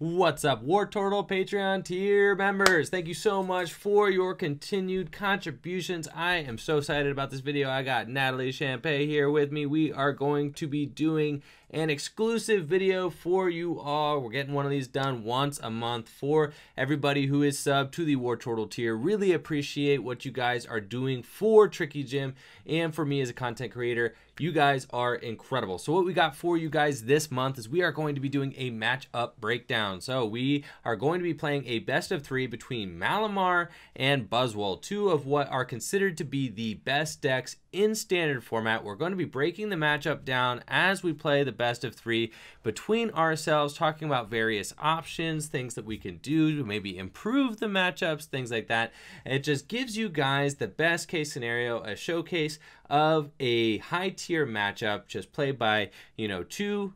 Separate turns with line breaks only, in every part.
What's up, WARTORTLE Patreon tier members? Thank you so much for your continued contributions. I am so excited about this video. I got Natalie Champagne here with me. We are going to be doing an exclusive video for you all. We're getting one of these done once a month for everybody who is subbed to the WARTORTLE tier. Really appreciate what you guys are doing for Tricky Jim and for me as a content creator. You guys are incredible. So what we got for you guys this month is we are going to be doing a matchup breakdown. So we are going to be playing a best of 3 between Malamar and Buzzwole, two of what are considered to be the best decks in standard format. We're going to be breaking the matchup down as we play the best of 3 between ourselves, talking about various options, things that we can do to maybe improve the matchups, things like that. It just gives you guys the best case scenario, a showcase of a high tier matchup just played by, two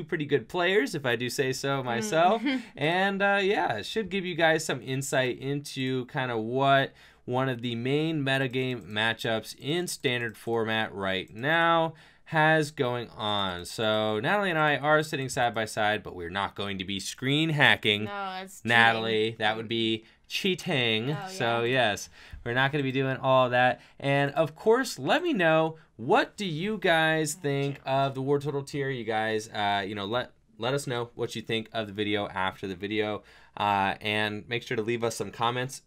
pretty good players, if I do say so myself. And yeah, it should give you guys some insight into kind of what one of the main metagame matchups in standard format right now has going on. So Natalie and I are sitting side by side, but we're not going to be screen hacking.
No, that's
Natalie. That would be cheating.
Oh, yeah.
So yes, we're not going to be doing all of that. And of course, let me know, what do you guys think of the WARTORTLE tier? You guys, let us know what you think of the video after the video, and make sure to leave us some comments.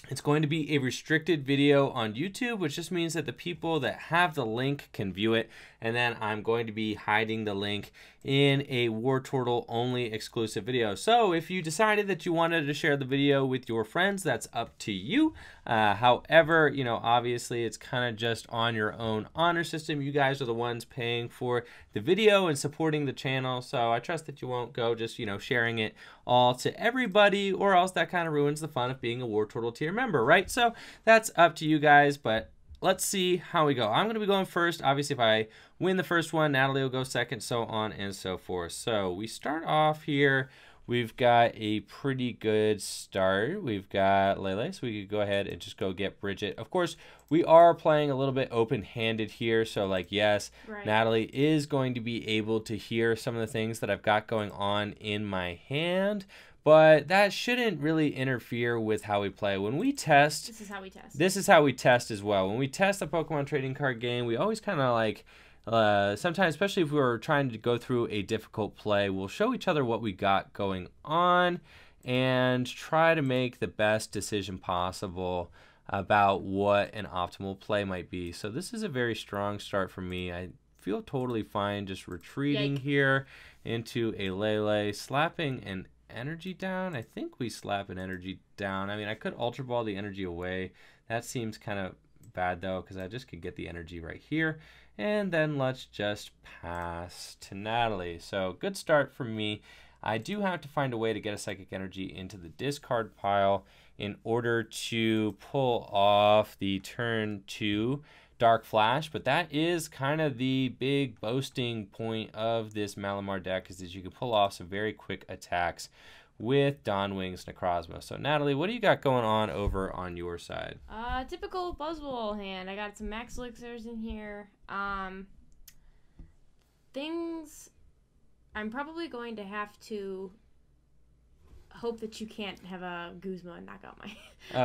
It's going to be a restricted video on YouTube, which just means that the people that have the link can view it. And then I'm going to be hiding the link in a WARTORTLE only exclusive video. So if you decided that you wanted to share the video with your friends, that's up to you. However, obviously it's kind of just on your own honor system. You guys are the ones paying for the video and supporting the channel. So I trust that you won't go just, sharing it all to everybody, or else that kind of ruins the fun of being a WARTORTLE tier member, right? So that's up to you guys, but let's see how we go. I'm going to be going first. Obviously, if I win the first one, Natalie will go second, so on and so forth. So we start off here. We've got a pretty good start. We've got Lele, so we could go ahead and just go get Bridget. Of course, we are playing a little bit open-handed here, so yes, right. Natalie is going to be able to hear some of the things that I've got going on in my hand, but that shouldn't really interfere with how we play. When we test...
This is how we test.
This is how we test as well. When we test the Pokemon trading card game, we always kind of sometimes, especially if we were trying to go through a difficult play, we'll show each other what we got going on and try to make the best decision possible about what an optimal play might be. So this is a very strong start for me. I feel totally fine just retreating here into a Lele, slapping an energy down. I think we slap an energy down. I mean, I could Ultra Ball the energy away. That seems kind of bad though, because I just could get the energy right here. And then let's just pass to Natalie. So good start for me. I do have to find a way to get a Psychic Energy into the discard pile in order to pull off the turn 2 Dark Flash, but that is kind of the big boasting point of this Malamar deck, is that you can pull off some very quick attacks with Dawn Wings Necrozma. So Natalie, what do you got going on over on your side?
Typical Buzzwole hand. I got some Max Elixirs in here. Things I'm probably going to have to hope that you can't have a Guzma and knock out my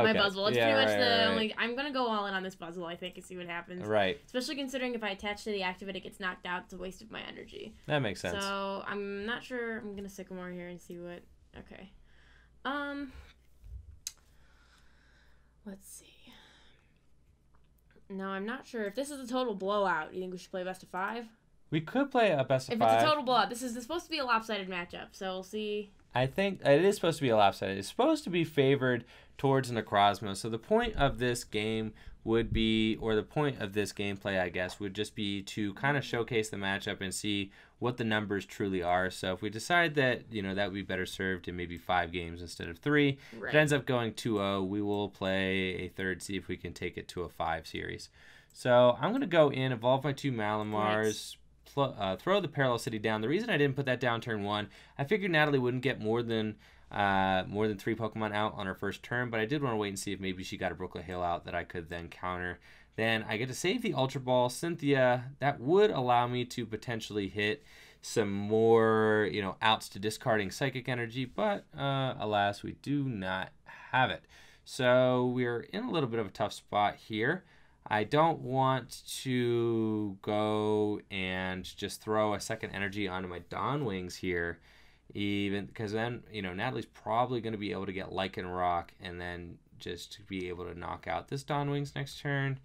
my Buzzwole. It's pretty much the only... I'm going to go all in on this Buzzwole, I think, and see what happens.
Right.
Especially considering if I attach to the activate, it gets knocked out. It's a waste of my energy.
That makes sense.
So I'm not sure. I'm going to Sycamore here and see what... Okay. Let's see. No, I'm not sure. If this is a total blowout, you think we should play best of 5?
We could play a best of 5.
If it's a total blowout, this is supposed to be a lopsided matchup, so we'll see.
I think it is supposed to be a lopsided. It's supposed to be favored towards Necrozma. So the point of this game would be, or the point of this gameplay, I guess, would just be to kind of showcase the matchup and see what the numbers truly are. So if we decide that, that would be better served in maybe 5 games instead of 3, right. If it ends up going 2-0, we will play a third, see if we can take it to a 5 series. So I'm going to go in, evolve my 2 Malamars, throw the Parallel City down. The reason I didn't put that down turn 1, I figured Natalie wouldn't get more than 3 Pokemon out on her first turn, but I did want to wait and see if maybe she got a Brooklet Hail out that I could then counter. Then I get to save the Ultra Ball Cynthia. That would allow me to potentially hit some more, you know, outs to discarding Psychic Energy, but alas, we do not have it. So we're in a little bit of a tough spot here. I don't want to go and just throw a second energy onto my Dawn Wings here, even because then, you know, Natalie's probably going to be able to get Lycanroc and then just be able to knock out this Dawn Wings next turn.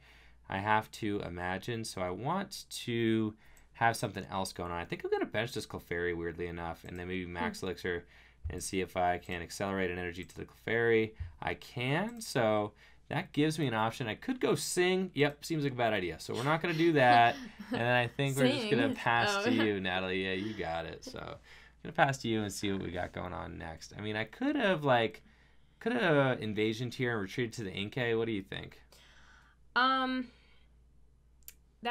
I have to imagine, so I want to have something else going on. I think I'm going to bench this Clefairy, weirdly enough, and then maybe Max Elixir and see if I can accelerate an energy to the Clefairy. I can, so that gives me an option. I could go Sing. Yep, seems like a bad idea. So we're not going to do that. And then I think we're just going to pass to you, Natalie. Yeah, you got it. So I'm going to pass to you and see what we got going on next. I mean, I could have, Invasion Tier and retreated to the Inkay. What do you think?
That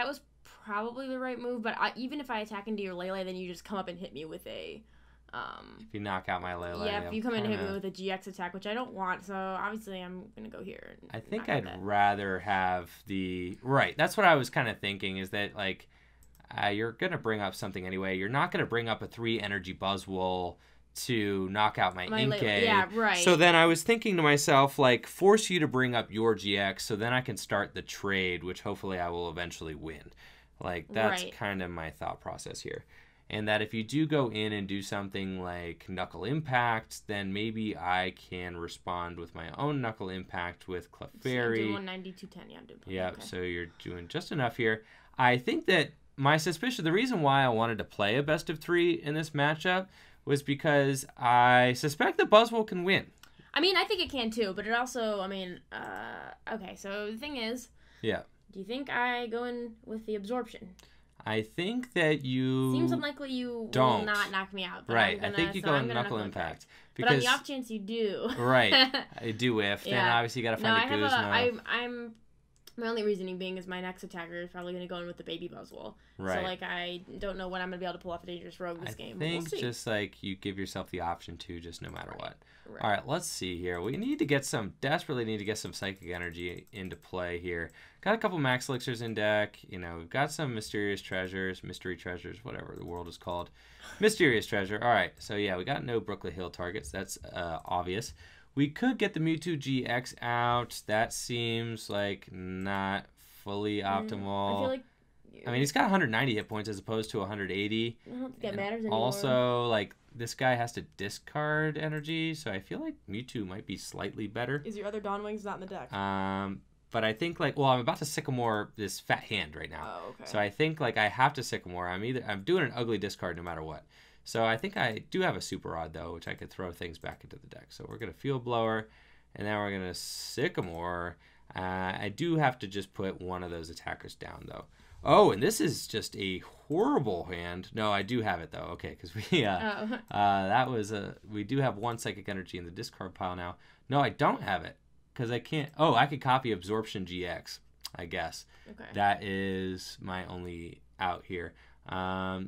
was probably the right move, but even if I attack into your Lele, then you just come up and hit me with a...
if you knock out my Lele.
Yeah, if you come in and hit me with a GX attack, which I don't want, so obviously I'm going to go here.
I think I'd rather have the... Right, that's what I was kind of thinking, is that, like, you're going to bring up something anyway. You're not going to bring up a 3-energy Buzzwole to knock out my Inkay.
Yeah, right.
So then I was thinking to myself, like, force you to bring up your GX so then I can start the trade, which hopefully I will eventually win. Like, that's kind of my thought process here. And that if you do go in and do something like Knuckle Impact, then maybe I can respond with my own Knuckle Impact with Clefairy. So you're
doing 190, 210, yeah, I'm doing.
Yeah, okay. So you're doing just enough here. I think that my suspicion, the reason why I wanted to play a best of 3 in this matchup was because I suspect that Buzzwole can win.
I mean, I think it can too, but it also, I mean, okay, so the thing is...
Yeah.
Do you think I go in with the Absorption?
I think that you
seems unlikely you
don't.
Will not knock me out. But
right. I think you go in Knuckle Impact.
Because, but on the off chance you do.
Right. I do whiff. Yeah. Then obviously you got to find a Guzma.
I'm my only reasoning being is my next attacker is probably going to go in with the baby Buzzwole.
Right.
So, like, I don't know when I'm going to be able to pull off a Dangerous Rogue this game.
I think just, like, you give yourself the option to just no matter what.
Right.
All right, let's see here. We need to get desperately need to get some Psychic Energy into play here. Got a couple Max Elixirs in deck. You know, we've got some Mystery Treasures, whatever the world is called. Mysterious Treasure. All right, so yeah, we got no Brooklyn Hill targets. That's obvious. We could get the Mewtwo GX out. That seems like not fully optimal.
I feel like...
I mean, he's got 190 hit points as opposed to 180.
I don't think that matters anymore.
Also, like, this guy has to discard energy, so I feel like Mewtwo might be slightly better.
Is your other Dawn Wings not in the deck?
But I think, like, well, I'm about to Sycamore this fat hand right now.
Oh, okay.
So I think, like, I have to Sycamore. I'm doing an ugly discard no matter what. So I think I do have a Super Rod, though, which I could throw things back into the deck. So we're going to Field Blower, and then we're going to Sycamore. I do have to just put one of those attackers down, though. Oh, and this is just a horrible hand. No, I do have it, though. Okay, because we do have one Psychic Energy in the discard pile now. No, I don't have it, because I can't. Oh, I could copy Absorption GX, I guess.
Okay.
That is my only out here.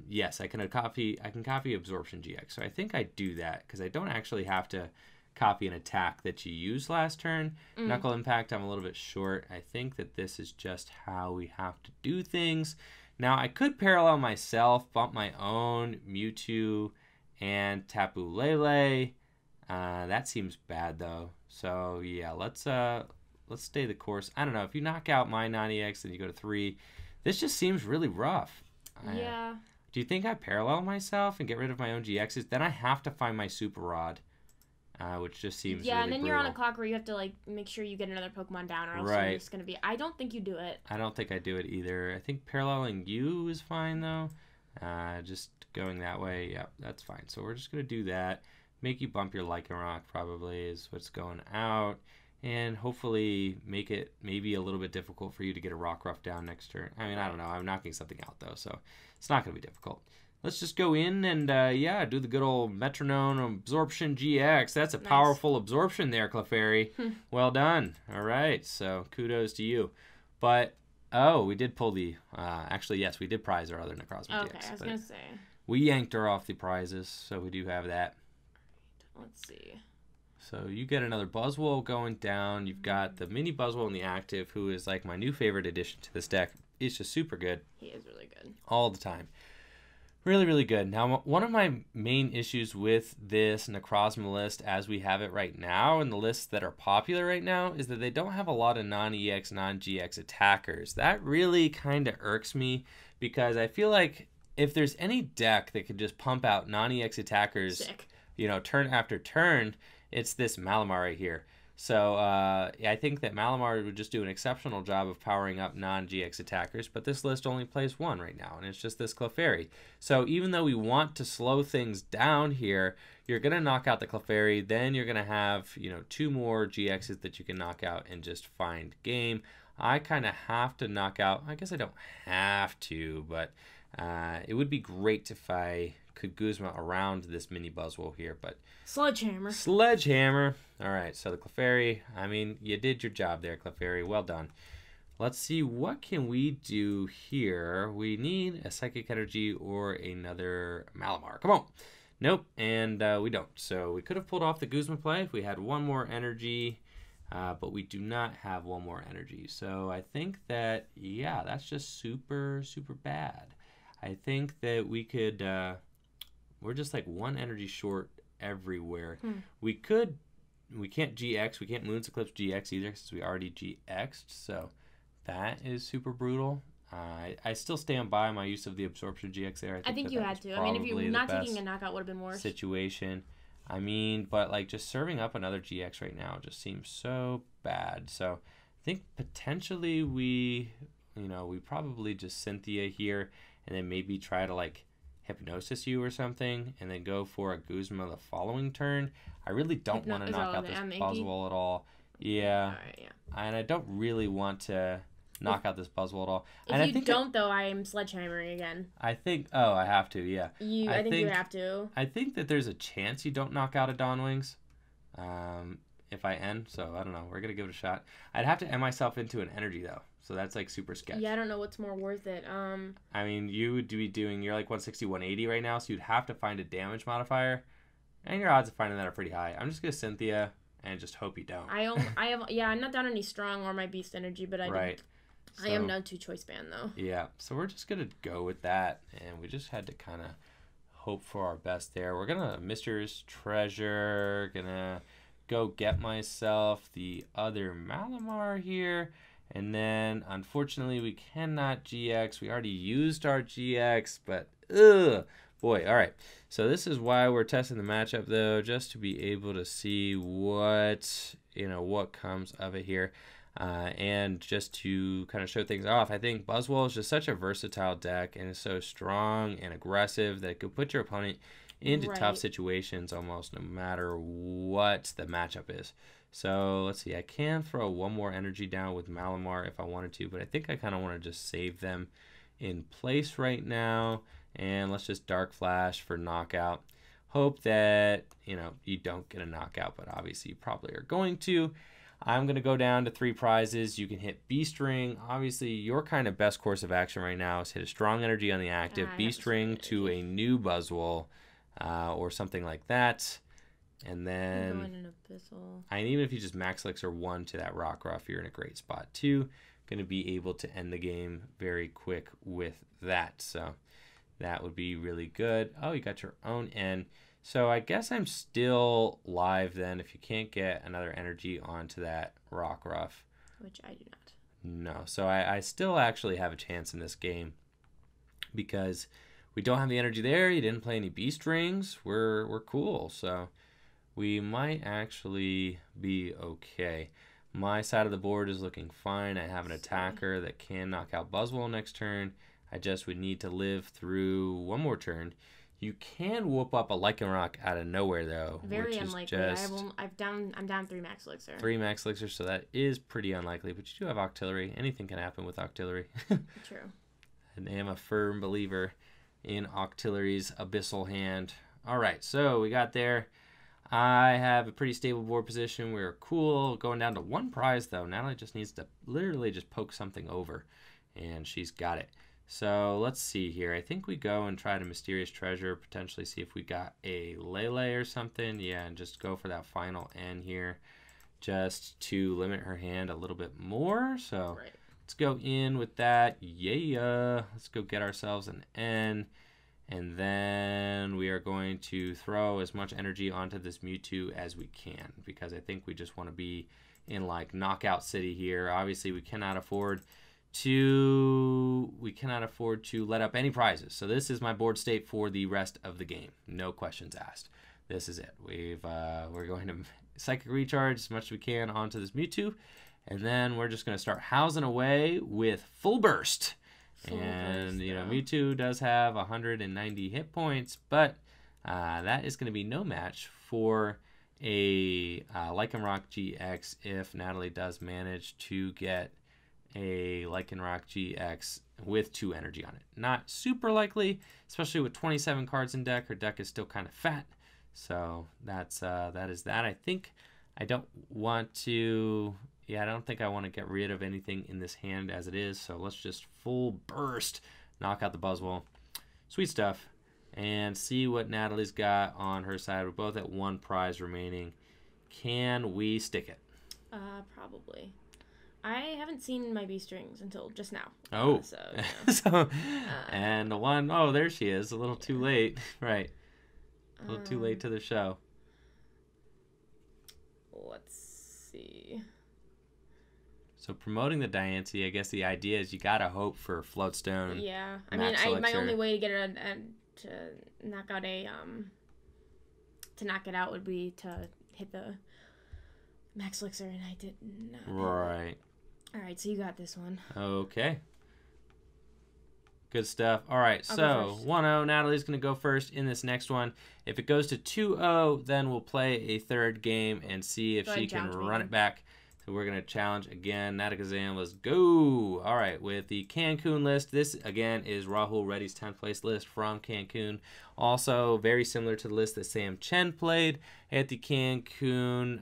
Yes, I can copy Absorption GX. So I think I do that because I don't actually have to copy an attack that you used last turn. Knuckle Impact, I'm a little bit short. I think that this is just how we have to do things. Now, I could parallel myself, bump my own Mewtwo and Tapu Lele. That seems bad though. So yeah, let's stay the course. I don't know, if you knock out my 90X and you go to 3, this just seems really rough.
Yeah.
Do you think I parallel myself and get rid of my own GXs? Then I have to find my Super Rod, which just seems really
and then
brutal.
You're on a clock where you have to, like, make sure you get another Pokemon down, or else you're just going to be... I don't think you do it.
I don't think I do it either. I think paralleling you is fine, though. Just going that way, yeah, that's fine. So we're just going to do that. Make you bump your Lycanroc probably is what's going out. And hopefully make it maybe a little bit difficult for you to get a Rockruff down next turn. I mean, I don't know. I'm knocking something out, though, so it's not going to be difficult. Let's just go in and, do the good old Metronome Absorption GX. That's a powerful absorption there, Clefairy. Well done. All right, so kudos to you. But, we did pull the... actually, yes, we did prize our other Necrozma GX.
Okay, I was going to say.
We yanked her off the prizes, so we do have that.
Let's see.
So you get another Buzzwole going down. You've got the mini Buzzwole in the active, who is like my new favorite addition to this deck. He's just super good.
He is really good.
All the time. Really, really good. Now, one of my main issues with this Necrozma list as we have it right now, and the lists that are popular right now, is that they don't have a lot of non-EX, non-GX attackers. That really kind of irks me, because I feel like if there's any deck that could just pump out non-EX attackers, turn after turn, it's this Malamar right here. So I think that Malamar would just do an exceptional job of powering up non-GX attackers, but this list only plays one right now, and it's just this Clefairy. So even though we want to slow things down here, you're going to knock out the Clefairy, then you're going to have, 2 more GXs that you can knock out and just find game. I kind of have to knock out, I guess I don't have to, but it would be great if I could Guzma around this mini Buzzwole here, but Sledgehammer. All right, so the Clefairy, I mean, you did your job there, Clefairy. Well done. Let's see, what can we do here? We need a Psychic Energy or another Malamar. Come on. Nope, and we don't. So we could have pulled off the Guzma play if we had one more energy, but we do not have one more energy. So I think that, yeah, that's just super, super bad. I think that we could, we're just like one energy short everywhere. We can't GX, we can't Moon's Eclipse GX either since we already GX'd, so that is super brutal. I still stand by my use of the Absorption GX there.
I think you had to. I mean, if you're not taking a knockout, would have been worse.
Situation. I mean, but like just serving up another GX right now just seems so bad. So I think potentially we probably just Cynthia here and then maybe try to like Hypnosis you or something, and then go for a Guzma the following turn. I really don't want to knock out this Buzzwole at all. Yeah. All right, yeah. And I don't really want to knock out this Buzzwole at all.
If you don't, though, I am Sledgehammering again.
I think, I have to, yeah.
I think you have to.
I think that there's a chance you don't knock out a Dawnwings if I end, so I don't know. We're going to give it a shot. I'd have to end myself into an energy, though. So that's like super sketchy.
Yeah, I don't know what's more worth it.
I mean, you would be doing, you're like 160, 180 right now, so you'd have to find a damage modifier. And your odds of finding that are pretty high. I'm just going to Cynthia and just hope you don't.
I'm not down any strong or my beast energy, but I am down 2 choice band though.
Yeah, so we're just going to go with that. And we just had to kind of hope for our best there. We're going to Mysterious Treasure, going to go get myself the other Malamar here. And then, unfortunately, we cannot GX. We already used our GX, but, boy. All right. So this is why we're testing the matchup, though, just to be able to see what comes of it here. And just to kind of show things off, I think Buzzwole is just such a versatile deck and is so strong and aggressive that it could put your opponent into tough situations almost no matter what the matchup is. So let's see, I can throw one more energy down with Malamar if I wanted to, but I think I kind of want to just save them in place right now. And let's just Dark Flash for knockout. Hope that, you don't get a knockout, but obviously you probably are going to. I'm going to go down to 3 prizes. You can hit Beast Ring. Obviously, your kind of best course of action right now is hit a strong energy on the active, Beast Ring to a new Buzzwole, or something like that. And then, and even if you just Max Elixir 1 to that Rockruff, you're in a great spot too. Going to be able to end the game very quick with that. So that would be really good. Oh, you got your own end. So I guess I'm still live then if you can't get another energy onto that Rockruff.
Which I do not.
No. So I still actually have a chance in this game because we don't have the energy there. You didn't play any Beast Rings. We're cool. So we might actually be okay. My side of the board is looking fine. I have an attacker that can knock out Buzzwole next turn. I just would need to live through one more turn. You can whoop up a Lycanroc out of nowhere, though.
Very unlikely. I'm down 3 Max Elixir.
3 Max Elixir, so that is pretty unlikely. But you do have Octillery. Anything can happen with Octillery.
True.
And I am a firm believer in Octillery's Abyssal Hand. All right, so we got there. I have a pretty stable board position. We're cool. Going down to 1 prize, though. Natalie just needs to literally just poke something over, and she's got it. So let's see here. I think we go and try to Mysterious Treasure, potentially see if we got a Lele or something. Yeah, and just go for that final N here just to limit her hand a little bit more. So let's go in with that. Yeah. Let's go get ourselves an N. And then we are going to throw as much energy onto this Mewtwo as we can, because I think we just want to be in like knockout city here. Obviously, we cannot afford to let up any prizes. So this is my board state for the rest of the game. No questions asked. This is it. We're going to Psychic Recharge as much as we can onto this Mewtwo, and then we're just going to start housing away with Full Burst. And, you know, Mewtwo does have 190 hit points, but that is going to be no match for a Lycanroc GX if Natalie does manage to get a Lycanroc GX with 2 energy on it. Not super likely, especially with 27 cards in deck. Her deck is still kind of fat. So that is that. I think I don't want to... Yeah, I don't think I want to get rid of anything in this hand as it is, so let's just Full Burst, knock out the Buzzwole. Sweet stuff. And see what Natalie's got on her side. We're both at 1 prize remaining. Can we stick it?
Probably. I haven't seen my B-strings until just now.
Oh.
So, you know.
And the one, oh, there she is. A little too late. Right. A little too late to the show.
Let's see.
So promoting the Diancie, I guess the idea is you gotta hope for Floatstone.
Yeah, I mean, my only way to get it to knock out to knock it out would be to hit the Max Elixir, and I did not.
Right.
All right, so you got this one.
Okay. Good stuff. All right, so 1-0. Natalie's going to go first in this next one. If it goes to 2-0, then we'll play a third game and see if she can run it back. So we're going to challenge again. Natakazam, let's go. All right, with the Cancun list, this, again, is Rahul Reddy's 10th place list from Cancun. Also, very similar to the list that Sam Chen played at the Cancun,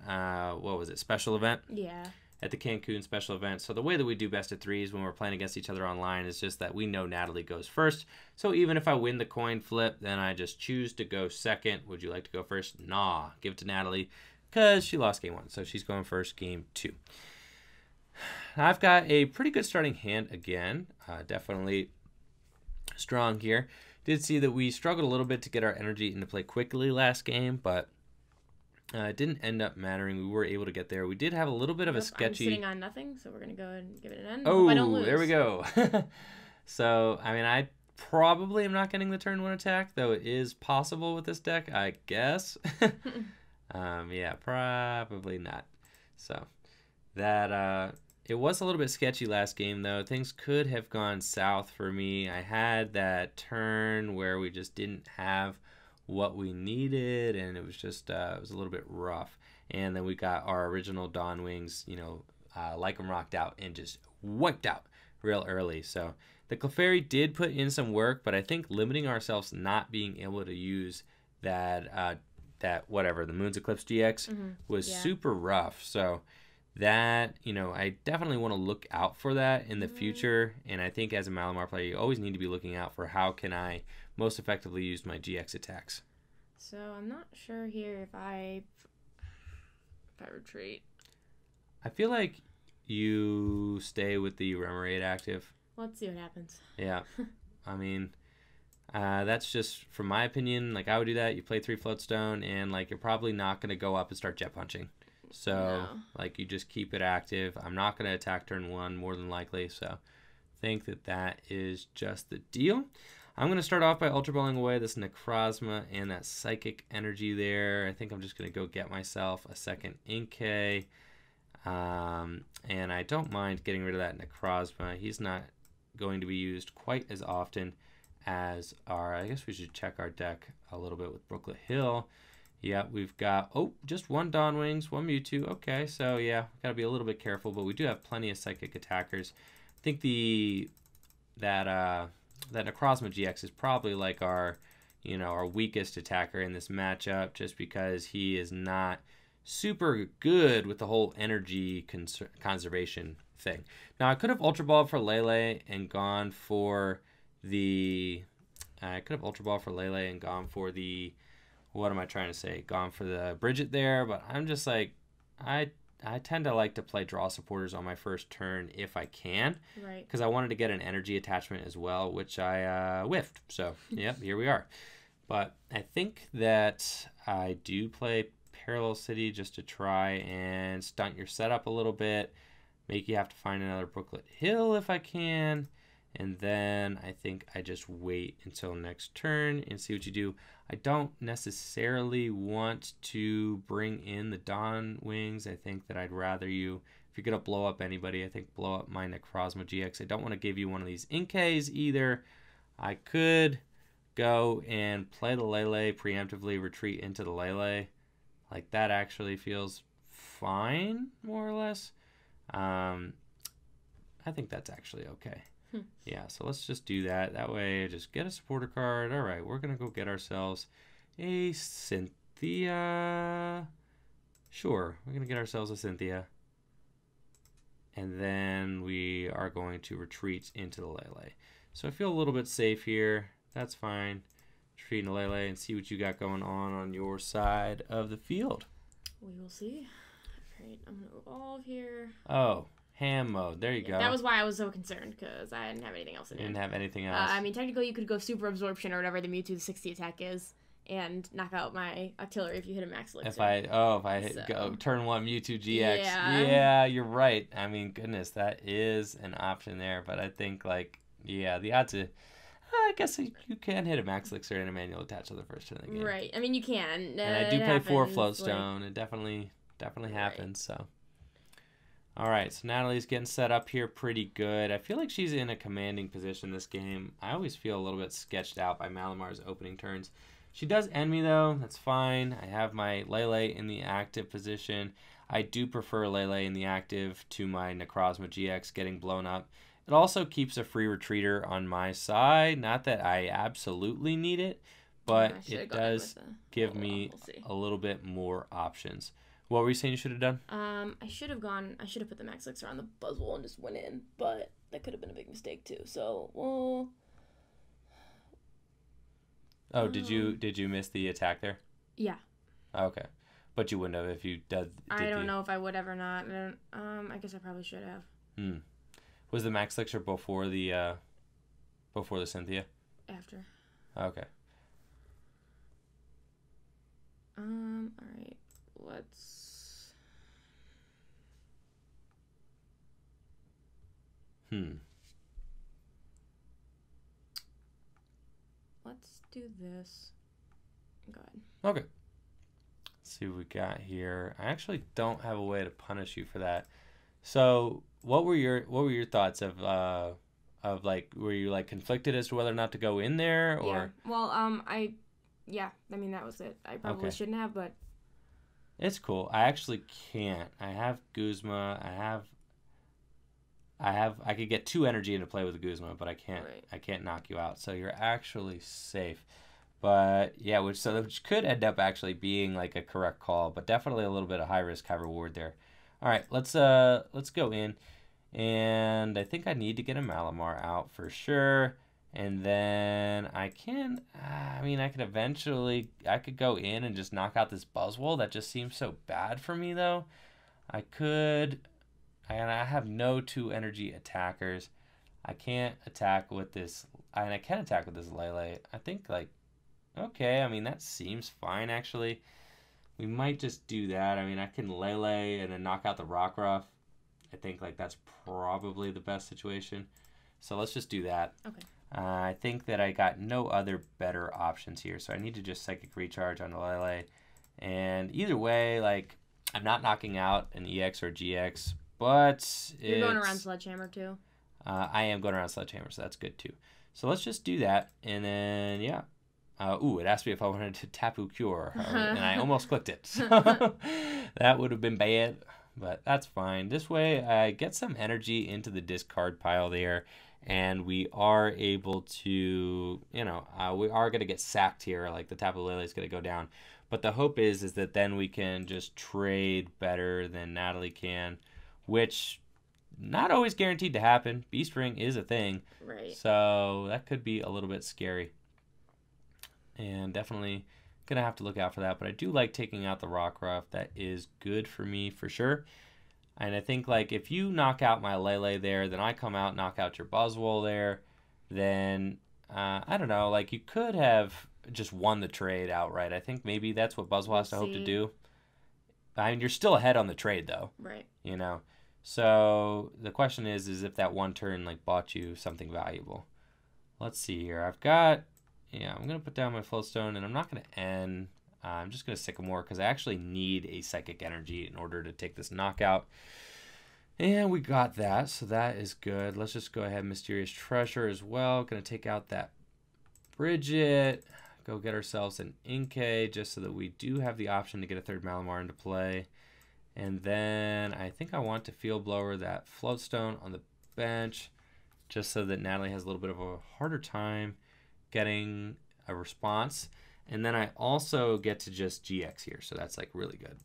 what was it, special event?
Yeah.
At the Cancun special event. So the way that we do best of threes when we're playing against each other online is just that we know Natalie goes first. So even if I win the coin flip, then I just choose to go second. Would you like to go first? Nah, give it to Natalie because she lost game 1. So she's going first game 2. I've got a pretty good starting hand again. Definitely strong here. Did see that we struggled a little bit to get our energy into play quickly last game, but it didn't end up mattering. We were able to get there. We did have a little bit of a sketchy...
I'm sitting on nothing, so we're going to go and give it an end.
Oh,
I don't lose.
There we go. So, I mean, I probably am not getting the turn 1 attack, though it is possible with this deck, I guess. Yeah, probably not. So, that... it was a little bit sketchy last game, though. Things could have gone south for me. I had that turn where we just didn't have what we needed, and it was just it was a little bit rough. And then we got our original Dawn Wings, you know, like them rocked out and just wiped out real early. So the Clefairy did put in some work, but I think limiting ourselves not being able to use that the Moon's Eclipse GX was super rough. So that, you know, I definitely want to look out for that in the future. And I think as a Malamar player, you always need to be looking out for how can I most effectively use my GX attacks.
So I'm not sure here if I retreat.
I feel like you stay with the Remoraid active.
Let's see what happens.
Yeah. I mean, that's just from my opinion. Like, I would do that. You play 3 Floatstone, and like you're probably not going to go up and start jet punching. So, like, you just keep it active. I'm not going to attack turn 1 more than likely. So, I think that is just the deal. I'm going to start off by Ultra Balling away this Necrozma and that Psychic Energy there. I think I'm just going to go get myself a second Inkay. And I don't mind getting rid of that Necrozma. He's not going to be used quite as often as our... I guess we should check our deck a little bit with Brooklet Hill. Yeah, we've got, just 1 Dawn Wings, 1 Mewtwo. Okay, so yeah, got to be a little bit careful, but we do have plenty of Psychic attackers. I think that Necrozma GX is probably like our weakest attacker in this matchup, just because he is not super good with the whole energy conservation thing. Now, I could have Ultra Ball for Lele and gone for the... what am I trying to say? Gone for the Bridget there, but I'm just like, I tend to like to play draw supporters on my first turn if I can.
Right.
Because I wanted to get an energy attachment as well, which I whiffed. So, yep, here we are. But I think that I do play Parallel City just to try and stunt your setup a little bit. Make you have to find another Brooklet Hill if I can. And then I think I just wait until next turn and see what you do. I don't necessarily want to bring in the Dawn Wings. I think that I'd rather you, if you're going to blow up anybody, I think blow up my Necrozma GX. I don't want to give you one of these Inkays either. I could go and play the Lele, preemptively retreat into the Lele. Like, that actually feels fine, more or less. I think that's actually okay. Yeah, so let's just do that. That way, just get a supporter card. All right, we're going to go get ourselves a Cynthia. Sure, we're going to get ourselves a Cynthia. And then we are going to retreat into the Lele. So I feel a little bit safe here. That's fine. Retreat into Lele and see what you got going on your side of the field.
We will see. All right, I'm going to evolve here.
Oh. Ham mode. There you go.
That was why I was so concerned, because I didn't have anything else in it.
Didn't have anything else.
I mean, technically, you could go Super Absorption or whatever the Mewtwo 60 attack is, and knock out my Octillery if you hit a Max Elixir.
If I hit go turn 1 Mewtwo GX. Yeah, you're right. I mean, goodness, that is an option there. But I think, like, yeah, the odds of... I guess you can hit a Max Elixir and a manual attach to the first turn of the game.
Right. I mean, you can.
And I do play 4 Floatstone. Like... It definitely happens, so... All right, so Natalie's getting set up here pretty good. I feel like she's in a commanding position this game. I always feel a little bit sketched out by Malamar's opening turns. She does end me, though. That's fine. I have my Lele in the active position. I do prefer Lele in the active to my Necrozma GX getting blown up. It also keeps a free retreater on my side. Not that I absolutely need it, but it does give me a little bit more options. What were you saying you should have done?
I should have put the Max Elixir on the Buzzwole and just went in, but that could have been a big mistake too. So, well.
Oh, did you miss the attack there?
Yeah.
Okay, but you wouldn't have if you did.
I don't know if I would have or not. I guess I probably should have.
Was the Max Elixir before the Cynthia?
After.
Okay.
All right. Let's do this. Go ahead.
Okay. Let's see what we got here. I actually don't have a way to punish you for that. So, what were your thoughts of like, were you like conflicted as to whether or not to go in there, or?
Yeah. Well, I mean, that was it. I probably shouldn't have, but.
It's cool. I actually can't. I have Guzma. I could get 2 energy into play with a Guzma, but I can't.
Right.
I can't knock you out. So you're actually safe. But yeah, which could end up actually being like a correct call, but definitely a little bit of high risk, high reward there. All right, let's go in, and I think I need to get a Malamar out for sure. And then I can, I could go in and just knock out this Buzzwole. That just seems so bad for me, though. I have no 2 energy attackers. I can't attack with this, and I can attack with this Lele. I think, like, okay, I mean, that seems fine, actually. We might just do that. I mean, I can Lele and then knock out the Rockruff. I think, like, that's probably the best situation. So let's just do that.
Okay.
I think that I got no other better options here, so I need to just Psychic Recharge on the Lele. And either way, like, I'm not knocking out an EX or GX, but
you're going around Sledgehammer too.
I am going around Sledgehammer, so that's good too. So let's just do that, and then yeah. It asked me if I wanted to Tapu Cure, and I almost clicked it. So that would have been bad, but that's fine. This way, I get some energy into the discard pile there. And we are able to, we are going to get sacked here. Like, the Tapu Lele is going to go down. But the hope is that then we can just trade better than Natalie can, which not always guaranteed to happen. Beast Ring is a thing.
Right.
So that could be a little bit scary. And definitely Gonna have to look out for that, but I do like taking out the Rockruff. That is good for me for sure. And I think, like, if you knock out my Lele there, then I come out, knock out your Buzzwole there, then, I don't know, like, you could have just won the trade outright. I think maybe that's what Buzzwole has to hope to do. I mean, you're still ahead on the trade, though.
Right.
You know? So, the question is if that one turn, like, bought you something valuable. Let's see here. I've got, yeah, I'm going to put down my Floatstone, and I'm not going to end. I'm just going to Sycamore because I actually need a Psychic Energy in order to take this knockout. And we got that, so that is good. Let's just go ahead, Mysterious Treasure as well. Going to take out that Bridget. Go get ourselves an Inkay just so that we do have the option to get a third Malamar into play. And then I think I want to Field Blower that Floatstone on the bench just so that Natalie has a little bit of a harder time getting a response. And then I also get to just GX here, so that's like really good.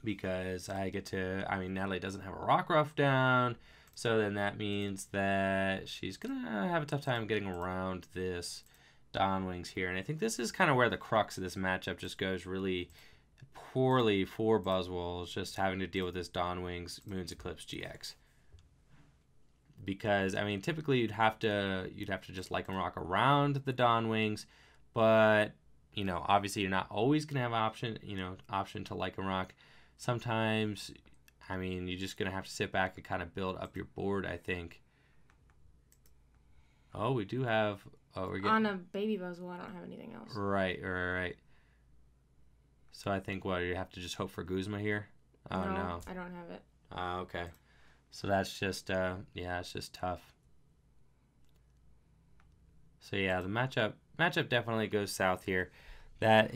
Because I get to, I mean, Natalie doesn't have a Rockruff down, so then that means that she's going to have a tough time getting around this Dawnwings here. And I think this is kind of where the crux of this matchup just goes really poorly for Buzzwole, just having to deal with this Dawnwings Moon's Eclipse GX. Because, I mean, typically you'd have to just Lycanroc around the Dawnwings, but, you know, obviously you're not always going to have option to Lycanroc. Sometimes, I mean, you're just going to have to sit back and kind of build up your board, I think. Oh, we do have... Oh, we're getting...
On a baby Buzzwole, I don't have anything else.
Right. So I think, what, you have to just hope for Guzma here? Oh, no.
I don't have it.
Okay. So that's just, yeah, it's just tough. So, yeah, the matchup definitely goes south here. That's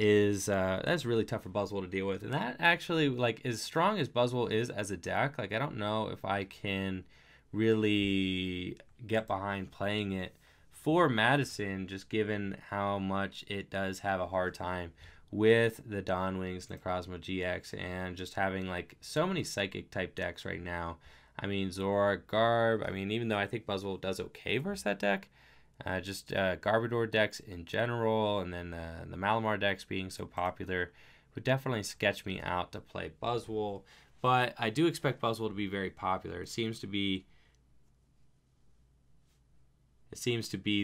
really tough for Buzzwole to deal with. And that actually, like, as strong as Buzzwole is as a deck, like, I don't know if I can really get behind playing it for Madison, just given how much it does have a hard time with the Dawnwings, Necrozma GX, and just having, like, so many Psychic type decks right now. I mean, Zora, Garb, I mean, even though I think Buzzwole does okay versus that deck, just Garbodor decks in general, and then the Malamar decks being so popular would definitely sketch me out to play Buzzwole. But I do expect Buzzwole to be very popular. It seems to be the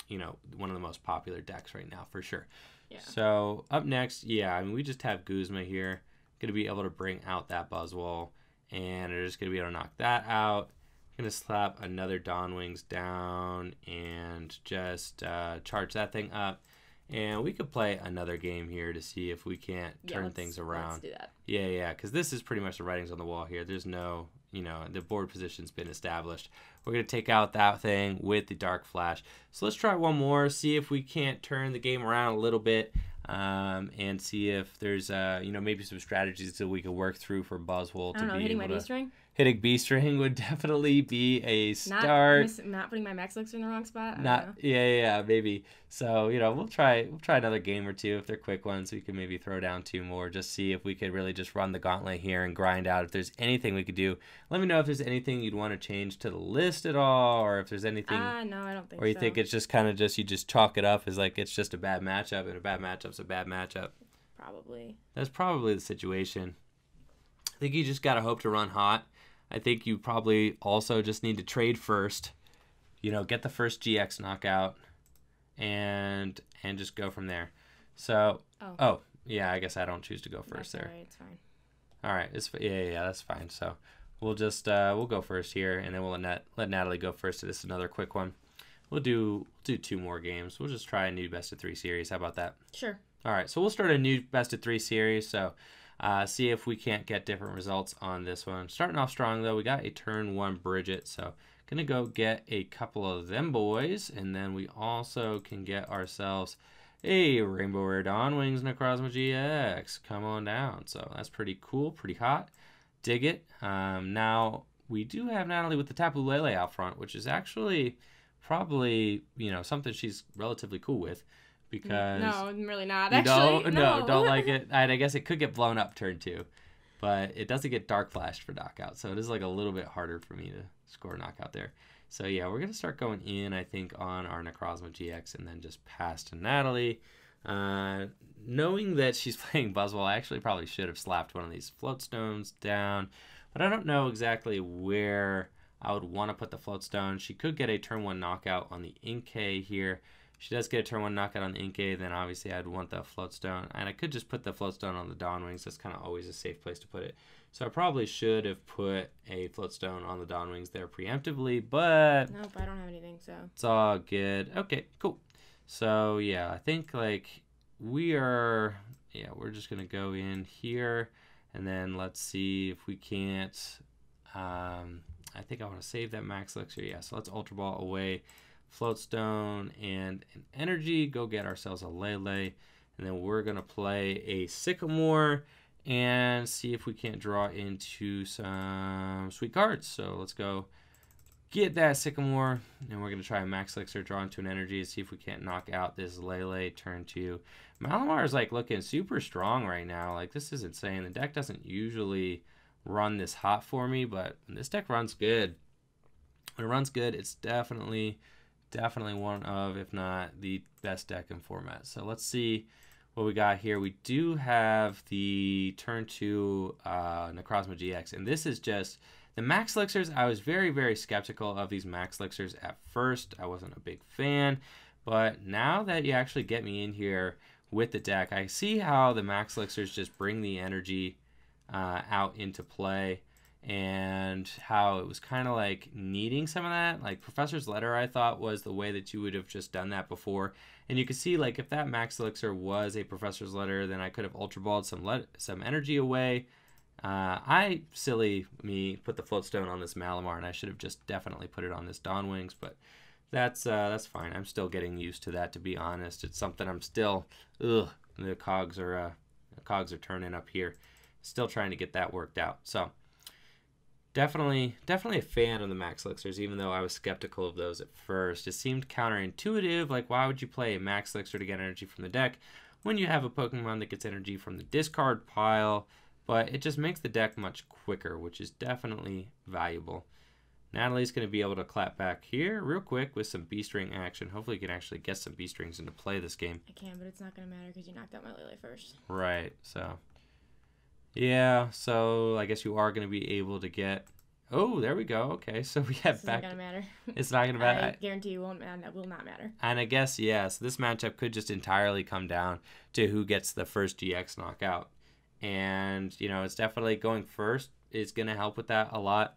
you know, one of the most popular decks right now for sure.
Yeah.
So up next, yeah, I mean, we just have Guzma here, gonna be able to bring out that Buzzwole, and they're just gonna be able to knock that out. Gonna slap another Dawnwings down and just charge that thing up, and we could play another game here to see if we can't turn things around.
Let's do that.
Yeah, because this is pretty much the writings on the wall here. There's no, you know, the board position's been established. We're gonna take out that thing with the Dark Flash. So let's try one more, see if we can't turn the game around a little bit, and see if there's you know, maybe some strategies that we could work through for Buzzwole to be
hitting my
able to.
B-string?
Hitting B-string would definitely be a start.
Not putting my Max Elixir in the wrong spot?
Yeah, maybe. So, you know, we'll try another game or two. If they're quick ones, we can maybe throw down 2 more. Just see if we could really just run the gauntlet here and grind out. If there's anything we could do, let me know if there's anything you'd want to change to the list at all, or if there's anything.
No, I don't think so.
Or you think it's just kind of you just chalk it up as like it's just a bad matchup, and a bad matchup's a bad matchup.
Probably.
That's probably the situation. I think you just gotta hope to run hot. I think you probably also just need to trade first, you know, get the first GX knockout, and just go from there. So, oh yeah, I guess I don't choose to go first. That's there.
All right, it's fine.
All right, yeah, that's fine. So we'll just we'll go first here, and then we'll let Natalie go first. So this is another quick one. We'll do 2 more games. We'll just try a new best of 3 series. How about that?
Sure.
All right, so we'll start a new best of 3 series. So. See if we can't get different results on this one. Starting off strong, though, we got a turn 1 Bridget, so gonna go get a couple of them boys, and then we also can get ourselves a Rainbow Rare Dawnwings Necrozma GX. Come on down. So that's pretty cool, pretty hot. Dig it. Now, we do have Natalie with the Tapu Lele out front, which is actually probably, you know, something she's relatively cool with. Because
no, I'm really not. Actually,
no, don't like it. I guess it could get blown up turn 2, but it doesn't get Dark Flashed for knockout, so it is like a little bit harder for me to score a knockout there. So yeah, we're gonna start going in, I think, on our Necrozma GX, and then just pass to Natalie. Knowing that she's playing Buzzwole, I actually probably should have slapped one of these float stones down, but I don't know exactly where I would want to put the float stone. She could get a turn 1 knockout on the Inkay here. If she does get a turn 1 knockout on the Inkay, then obviously I'd want the float stone, and I could just put the float stone on the Dawn Wings. That's kind of always a safe place to put it. So I probably should have put a float stone on the Dawn Wings there preemptively, but
nope, I don't have anything, so
it's all good. Okay, cool. So yeah, I think like we're just gonna go in here, and then let's see if we can't. I think I want to save that max elixir. Yeah, so let's Ultra Ball away, float stone and an energy. Go get ourselves a Lele, and then we're gonna play a Sycamore and see if we can't draw into some sweet cards. So let's go get that Sycamore, and we're going to try a max elixir, draw into an energy, and see if we can't knock out this Lele turn 2. Malamar is like looking super strong right now. Like, this is insane. The deck doesn't usually run this hot for me, but this deck runs good. When it runs good, it's definitely one of, if not the best deck in format. So let's see what we got here. We do have the turn 2 Necrozma GX, and this is just the max elixirs. I was very skeptical of these max elixirs at first. I wasn't a big fan, but now that you actually get me in here with the deck, I see how the max elixirs just bring the energy out into play, and how it was kind of like needing some of that. Like Professor's Letter, I thought was the way that you would have just done that before. And you can see, like, if that max elixir was a Professor's Letter, then I could have Ultra Balled some energy away. I, silly me, put the float stone on this Malamar, and I should have just definitely put it on this Dawn Wings, but that's fine. I'm still getting used to that, to be honest. It's something I'm still, the cogs are turning up here. Still trying to get that worked out. So definitely a fan of the max elixirs, even though I was skeptical of those at first. It seemed counterintuitive. Like, why would you play a max elixir to get energy from the deck when you have a Pokemon that gets energy from the discard pile? But it just makes the deck much quicker, which is definitely valuable. Natalie's going to be able to clap back here real quick with some B-String action. Hopefully you can actually get some B-Strings into play this game.
I can, but it's not going to matter because you knocked out my Lele first.
Right, so yeah, so I guess you are going to be able to get... Oh, there we go. Okay, so we have back...
It's not going to matter.
It's not going to matter.
I guarantee you it will not matter.
And I guess, yeah, so this matchup could just entirely come down to who gets the first GX knockout. And, you know, it's definitely going first is going to help with that a lot.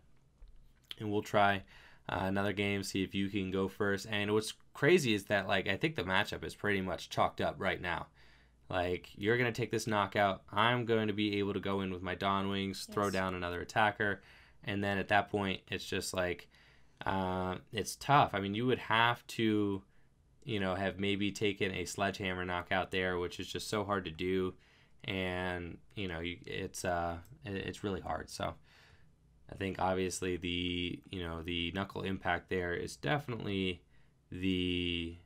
And we'll try another game, see if you can go first. And what's crazy is that, like, I think the matchup is pretty much chalked up right now. Like, you're going to take this knockout. I'm going to be able to go in with my Dawn Wings, throw down another attacker. And then at that point, it's just like, it's tough. I mean, you would have to, you know, have maybe taken a Sledgehammer knockout there, which is just so hard to do. And, you know, it's really hard. So I think obviously the knuckle impact there is definitely the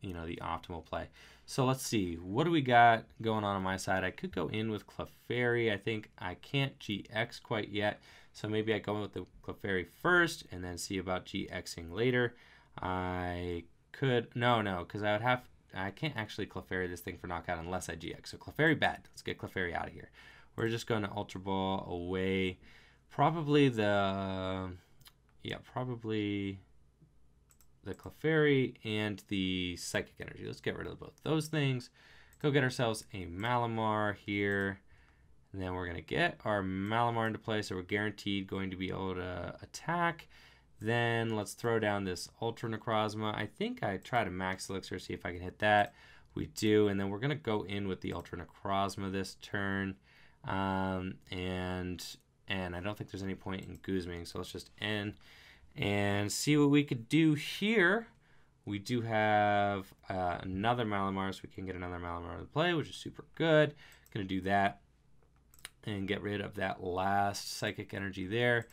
optimal play. So let's see, what do we got going on my side? I could go in with Clefairy. I think I can't GX quite yet, so maybe I go in with the Clefairy first and then see about GXing later. I could because I can't actually Clefairy this thing for knockout unless I GX. So Clefairy bad. Let's get Clefairy out of here. We're just going to Ultra Ball away. Probably the Clefairy and the Psychic Energy. Let's get rid of both those things. Go get ourselves a Malamar here. And then we're going to get our Malamar into play, so we're guaranteed going to be able to attack. Then let's throw down this Ultra Necrozma. I think I try to max elixir, see if I can hit that. We do, and then we're going to go in with the Ultra Necrozma this turn. And I don't think there's any point in Guzming, so let's just end and see what we could do here. We do have another Malamar, so we can get another Malamar to play, which is super good. Going to do that and get rid of that last Psychic Energy there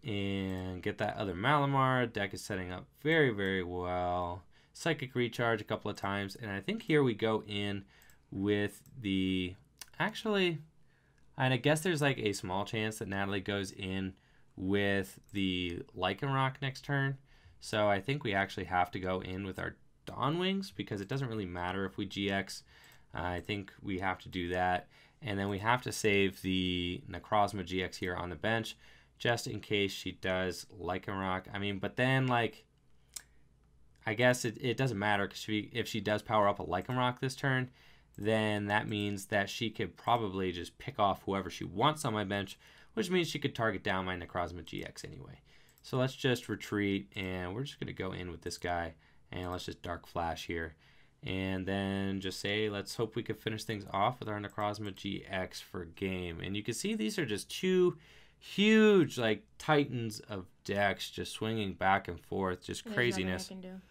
and get that other Malamar. Deck is setting up very well. Psychic Recharge a couple of times, and I think here we go in with the... Actually, and I guess there's like a small chance that Natalie goes in with the Lycanroc next turn. So I think we actually have to go in with our Dawn Wings because it doesn't really matter if we GX. I think we have to do that. And then we have to save the Necrozma GX here on the bench, just in case she does Lycanroc. I mean, but then, like, I guess it doesn't matter, because if she does power up a Lycanroc this turn, then that means that she could probably just pick off whoever she wants on my bench, which means she could target down my Necrozma GX anyway. So let's just retreat, and we're just going to go in with this guy, and let's just Dark Flash here. And then just say, let's hope we can finish things off with our Necrozma GX for game. And you can see these are just two huge, like, titans of decks just swinging back and forth. Just craziness.
Nothing I can do.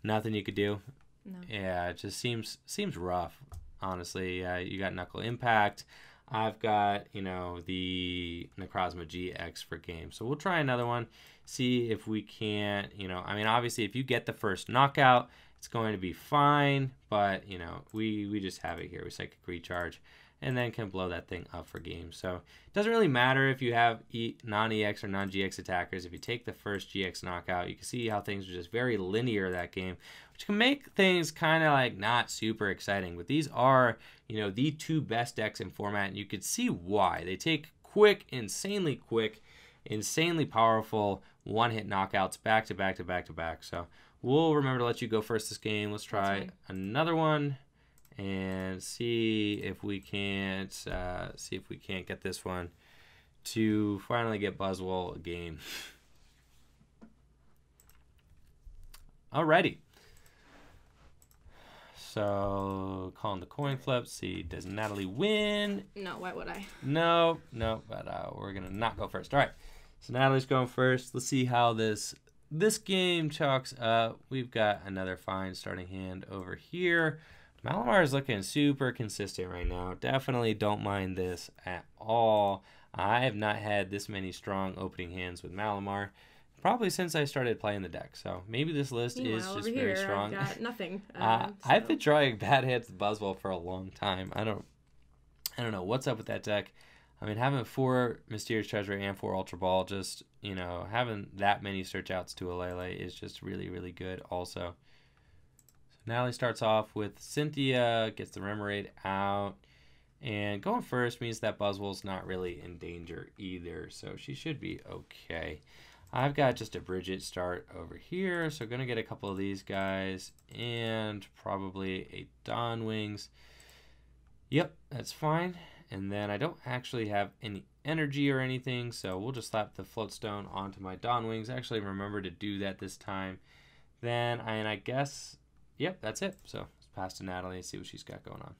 Nothing you could do?
No.
Yeah, it just seems rough, honestly. You got Knuckle Impact. I've got, you know, the Necrozma GX for game. So we'll try another one, see if we can't, you know, I mean, obviously, if you get the first knockout, it's going to be fine, but, you know, we just have it here. We Psychic Recharge, and then can blow that thing up for game. So it doesn't really matter if you have non-EX or non-GX attackers. If you take the first GX knockout, you can see how things are just very linear that game, which can make things kind of like not super exciting. But these are, you know, the two best decks in format, and you could see why. They take quick, insanely powerful one-hit knockouts back to back to back to back. So we'll remember to let you go first this game. Let's try another one and see if we can't get this one to finally get Buzzwole a game. Alrighty. So calling the coin flip. See, does Natalie win?
No, why would I?
No, but we're gonna not go first. All right. So Natalie's going first. Let's see how this game chalks up. We've got another fine starting hand over here. Malamar is looking super consistent right now. Definitely don't mind this at all. I have not had this many strong opening hands with Malamar probably since I started playing the deck. So maybe this list is just very strong.
I've got nothing.
I've been drawing bad hands with Buzzwole for a long time. I don't know what's up with that deck. I mean, having 4 Mysterious Treasure and 4 Ultra Ball, just, you know, having that many search outs to Alele is just really, really good also. So Natalie starts off with Cynthia, gets the Remoraid out, and going first means that Buzzwole's not really in danger either, so she should be okay. I've got just a Bridget start over here, so going to get a couple of these guys, and probably a Dawn Wings. Yep, that's fine. And then I don't actually have any energy or anything, so we'll just slap the Floatstone onto my Dawn Wings. Actually, remember to do that this time. Then, I guess, yep, that's it. So let's pass to Natalie and see what she's got going on.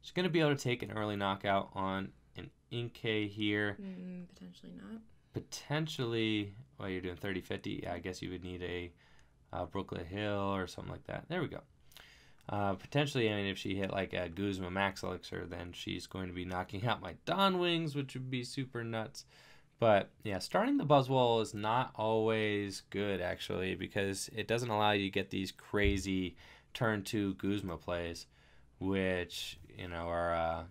She's going to be able to take an early knockout on an Inkay here.
Potentially not.
Potentially, well, you're doing 30-50. Yeah, I guess you would need a Brooklet Hill or something like that. There we go. Potentially, I mean, if she hit like a Guzma Max Elixir, then she's going to be knocking out my Dawn Wings, which would be super nuts. But yeah, starting the Buzzwole is not always good, actually, because it doesn't allow you to get these crazy turn 2 Guzma plays, which, you know, are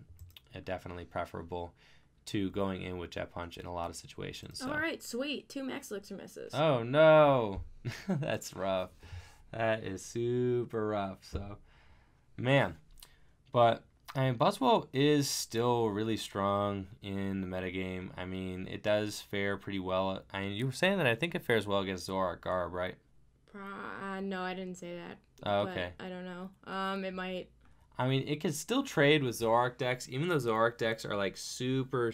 definitely preferable to going in with Jet Punch in a lot of situations. So.
All right, sweet. 2 Max Elixir misses.
Oh, no. That's rough. That is super rough. So, man. But, I mean, Buzzwole is still really strong in the metagame. I mean, it does fare pretty well. I mean, you were saying that I think it fares well against Zoroark Garb, right?
No, I didn't say that.
Oh, okay.
I don't know. It might.
I mean, it can still trade with Zoroark decks, even though Zoroark decks are like super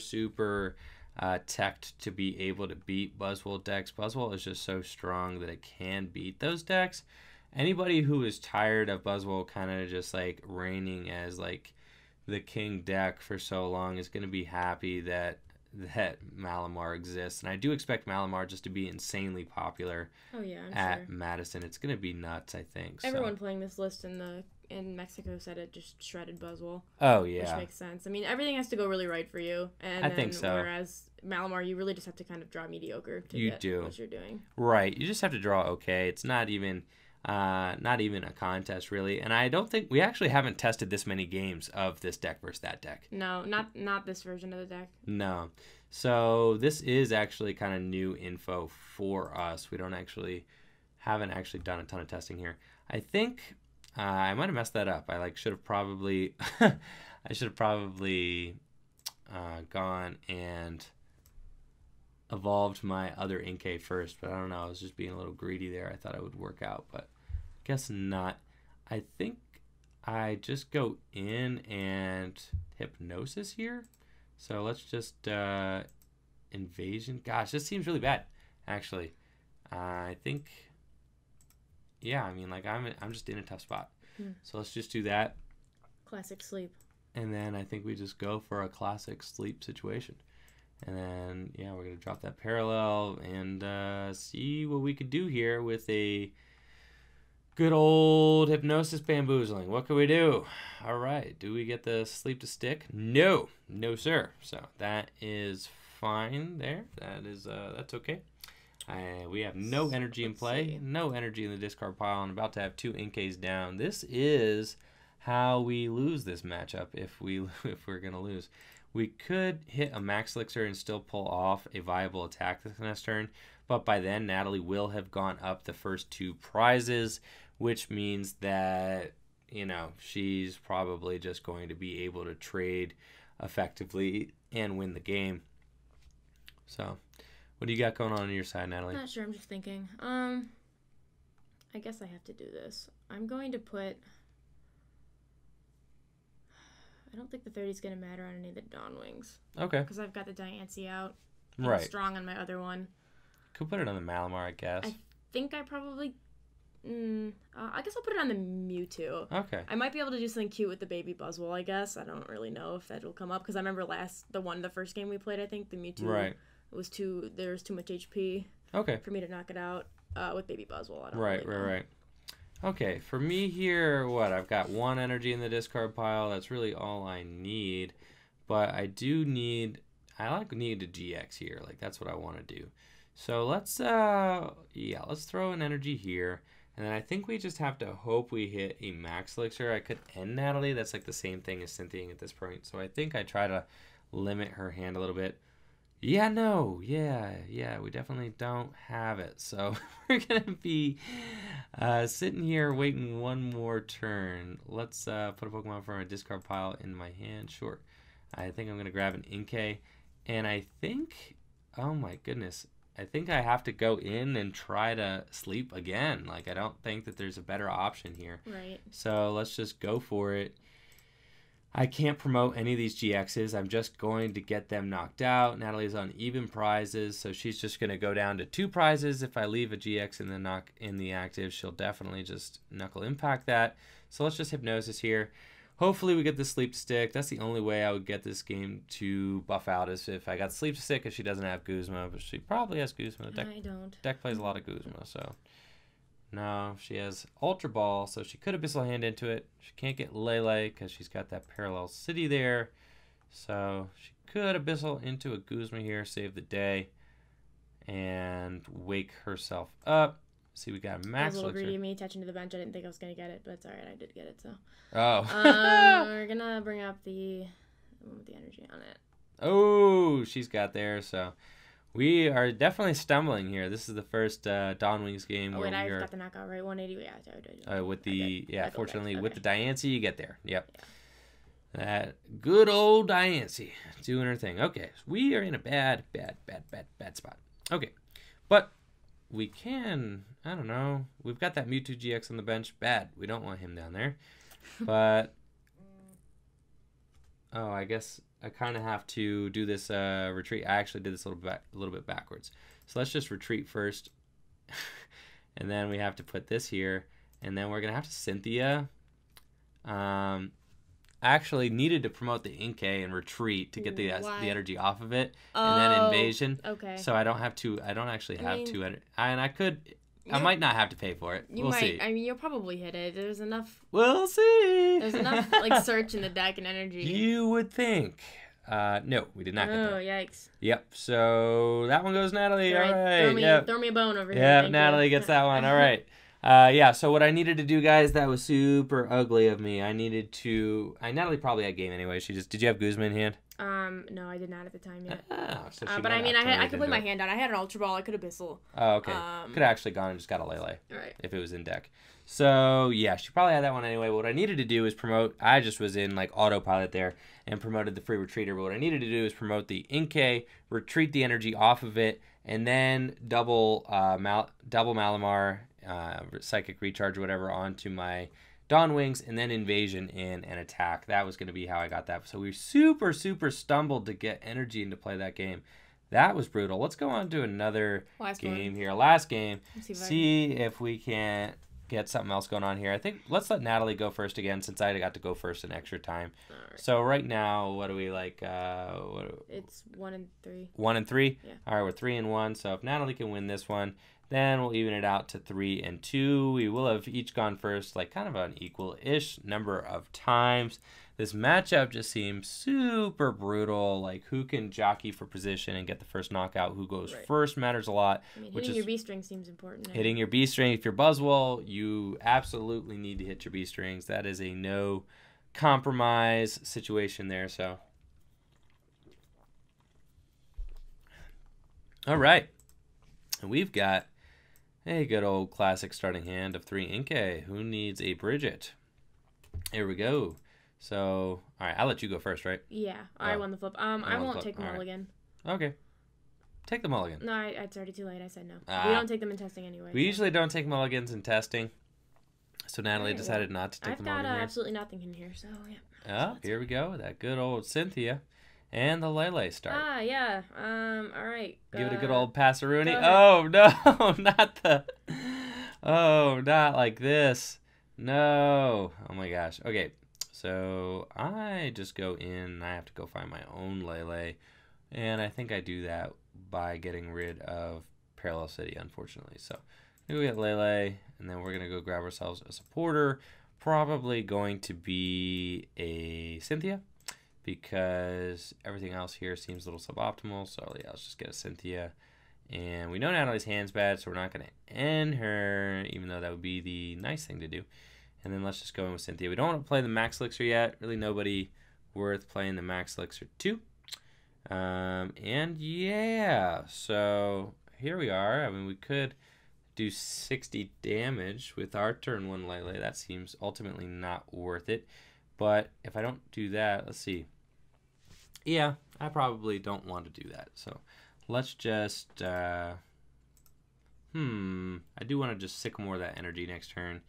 teched to be able to beat Buzzwole decks. Buzzwole is just so strong that it can beat those decks. Anybody who is tired of Buzzwole kind of just like reigning as like the king deck for so long is going to be happy that Malamar exists. And I do expect Malamar just to be insanely popular at Madison. It's going to be nuts, I think.
Everyone playing this list in Mexico said it just shredded Buzzwole.
Oh, yeah.
Which makes sense. I mean, everything has to go really right for you. And
I think so.
Whereas Malamar, you really just have to kind of draw mediocre to get what you're doing.
Right. You just have to draw okay. It's not even a contest, really. And I don't think we actually haven't tested this many games of this deck versus that deck.
No, not this version of the deck.
No. So this is actually kind of new info for us. We haven't actually done a ton of testing here. I think I might have messed that up. I should have probably I should have probably gone and evolved my other Inkay first, but I don't know. I was just being a little greedy there. I thought it would work out, but guess not. I think I just go in and hypnosis here. So let's just invasion. Gosh, this seems really bad, actually. I think, yeah, I mean, like I'm just in a tough spot. So let's just do that.
Classic sleep.
And then I think we just go for a classic sleep situation. And then, yeah, we're going to drop that parallel and see what we could do here with a good old hypnosis bamboozling. What can we do? All right. Do we get the sleep to stick? No. No, sir. So that is fine there. That is, that's okay. We have no energy in play. No energy in the discard pile. I'm about to have 2 Inkays down. This is how we lose this matchup if we're going to lose. We could hit a Max Elixir and still pull off a viable attack this next turn, but by then Natalie will have gone up the first 2 prizes, which means that, you know, she's probably just going to be able to trade effectively and win the game. So, what do you got going on your side, Natalie?
Not sure. I'm just thinking. I guess I have to do this. I'm going to put... I don't think the 30 is going to matter on any of the Dawn Wings.
Okay.
Because I've got the Diancie out.
Right.
Strong on my other one.
Could put it on the Malamar, I guess.
I think I probably... I guess I'll put it on the Mewtwo.
Okay.
I might be able to do something cute with the baby Buzzwole, I guess. I don't really know if that will come up. Because I remember the first game we played, I think, the Mewtwo.
Right.
There was too much HP.
Okay.
For me to knock it out with baby Buzzwole. I don't
right,
really know.
Right. Okay, for me here, I've got 1 energy in the discard pile. That's really all I need. But I do need, need a GX here. Like, that's what I want to do. So let's throw an energy here. And then I think we just have to hope we hit a Max Elixir. I could end Natalie. That's like the same thing as Cynthia at this point. So I think I try to limit her hand a little bit. Yeah, no, yeah, we definitely don't have it. So we're going to be sitting here waiting 1 more turn. Let's put a Pokemon from a discard pile in my hand. Sure. I think I'm going to grab an Inkay. And I think, oh my goodness, I think I have to go in and try to sleep again. Like, I don't think that there's a better option here.
Right.
So let's just go for it. I can't promote any of these GXs. I'm just going to get them knocked out. Natalie's on even prizes, so she's just going to go down to 2 prizes. If I leave a GX in the active, she'll definitely just knuckle impact that. So let's just hypnosis here. Hopefully we get the sleep stick. That's the only way I would get this game to buff out is if I got sleep stick because she doesn't have Guzma, but she probably has Guzma.
I don't.
Deck plays a lot of Guzma, so... No, she has Ultra Ball, so she could Abyssal Hand into it. She can't get Lele because she's got that Parallel City there. So she could Abyssal into a Guzma here, save the day, and wake herself up. See, we got a Max Elixir.
That was a little greedy of me touching to the bench. I didn't think I was going to get it, but it's all right. I did get it, so.
Oh.
We're going to bring up the one with the energy on it.
Oh, she's got there, so... We are definitely stumbling here. This is the first Dawn Wings game where we are...
I got the knockout right, 180. Yeah,
with the fortunately with the
Okay.
Diancie, you get there. Yep. Yeah. That good old Diancie doing her thing. Okay, so we are in a bad spot. Okay, but we can. I don't know. We've got that Mewtwo GX on the bench. Bad. We don't want him down there. But oh, I guess. I kind of have to do this retreat. I actually did this a little bit backwards. So let's just retreat first. And then we have to put this here. And then we're going to have to Cynthia. I actually needed to promote the Inkay and retreat to get the energy off of it. And then invasion.
Okay.
So I don't actually have 2 energy. And I could... I might not have to pay for it. We'll see.
I mean, you'll probably hit it. There's enough.
We'll see.
There's enough like search in the deck and energy.
You would think. No, we did not get that.
Oh, yikes.
Yep. So that one goes Natalie. All right.
Throw me a bone over here.
Yeah, Natalie gets that one. All right. Yeah, so what I needed to do, guys, that was super ugly of me. Natalie probably had game anyway. Did you have Guzman in hand?
No, I did not at the time yet.
Oh, so
but I mean, I could put my hand down. I had an Ultra Ball. I could have Bissell.
Oh, okay. Could have actually gone and just got a Lele.
Right.
If it was in deck. So, yeah, she probably had that one anyway. What I needed to do is promote. I just was in, like, autopilot there and promoted the free retreater. But what I needed to do is promote the Inkay, retreat the energy off of it, and then double Malamar, Psychic Recharge or whatever, onto my Dawn Wings, and then Invasion in and attack. That was going to be how I got that. So we super, super stumbled to get energy into play that game. That was brutal. Let's go on to another game here. Last game. See if we can't get something else going on here. I think let's let Natalie go first again since I got to go first an extra time.
Right.
So right now, what do we like?
It's 1 and 3.
1 and 3?
Yeah.
All right, we're 3 and 1. So if Natalie can win this one, then we'll even it out to 3 and 2. We will have each gone first, like kind of an equal-ish number of times. This matchup just seems super brutal. Like, who can jockey for position and get the first knockout? Who goes first matters a lot.
I mean, hitting your B string seems important.
Hitting your B string. If you're Buzzwole, you absolutely need to hit your B strings. That is a no compromise situation there. So, all right, and we've got a good old classic starting hand of 3 Inkay. Who needs a Bridget? Here we go. So, all right, I'll let you go first, right?
Yeah, I won the flip. I won't take the mulligan.
Okay. Take the mulligan.
No, it's already too late. I said no. We don't take them in testing anyway.
We usually don't take mulligans in testing. So Natalie decided not to take the mulligan.
I've got absolutely nothing in here, so yeah.
Oh, here we go. That good old Cynthia. And the Lele start.
Yeah. All right.
Give it a good old Passeroonie. Oh, no. Not the... Oh, not like this. No. Oh, my gosh. Okay. So I just go in and I have to go find my own Lele. And I think I do that by getting rid of Parallel City, unfortunately. So we get Lele, and then we're going to go grab ourselves a supporter. Probably going to be a Cynthia, because everything else here seems a little suboptimal. So yeah, let's just get a Cynthia. And we know Natalie's hand's bad, so we're not going to end her, even though that would be the nice thing to do. And then let's just go in with Cynthia. We don't want to play the Max Elixir yet. Really nobody worth playing the Max Elixir 2. And yeah, so here we are. I mean, we could do 60 damage with our turn 1 Lele. That seems ultimately not worth it. But if I don't do that, let's see. Yeah, I probably don't want to do that. So let's just, I do want to just Sycamore that energy next turn.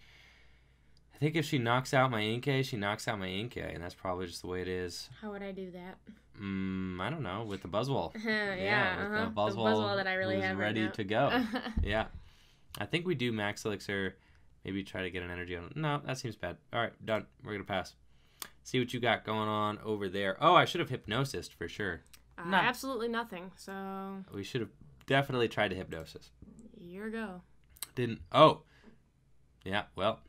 I think if she knocks out my Inkay, she knocks out my Inkay, and that's probably just the way it is.
How would I do that?
I don't know, with the Buzzwole.
With the Buzzwole that I really have
ready
right now.
to go. Yeah. I think we do Max Elixir, maybe try to get an energy on. No, that seems bad. All right, done. We're going to pass. See what you got going on over there. Oh, I should have Hypnosis for sure.
Absolutely nothing, so...
We should have definitely tried to Hypnosis.
Here we go.
Didn't. Oh. Yeah, well...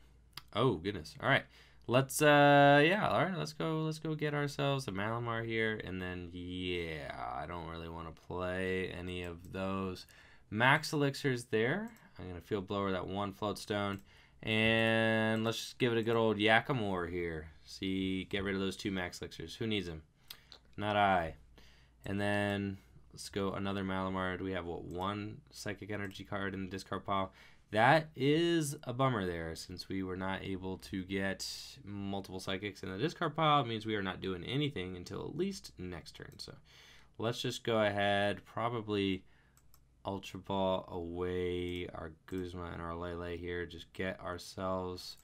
Oh, goodness. All right. Let's, all right, let's go get ourselves a Malamar here, and then, yeah, I don't really want to play any of those Max Elixirs there. I'm going to Field Blower that 1 Floatstone, and let's just give it a good old Yakamore here. See, get rid of those 2 Max Elixirs. Who needs them? Not I. And then let's go another Malamar. Do we have, 1 Psychic Energy card in the discard pile? That is a bummer there, since we were not able to get multiple Psychics in the discard pile. It means we are not doing anything until at least next turn. So let's just go ahead, probably Ultra Ball away our Guzma and our Lele here. Just get ourselves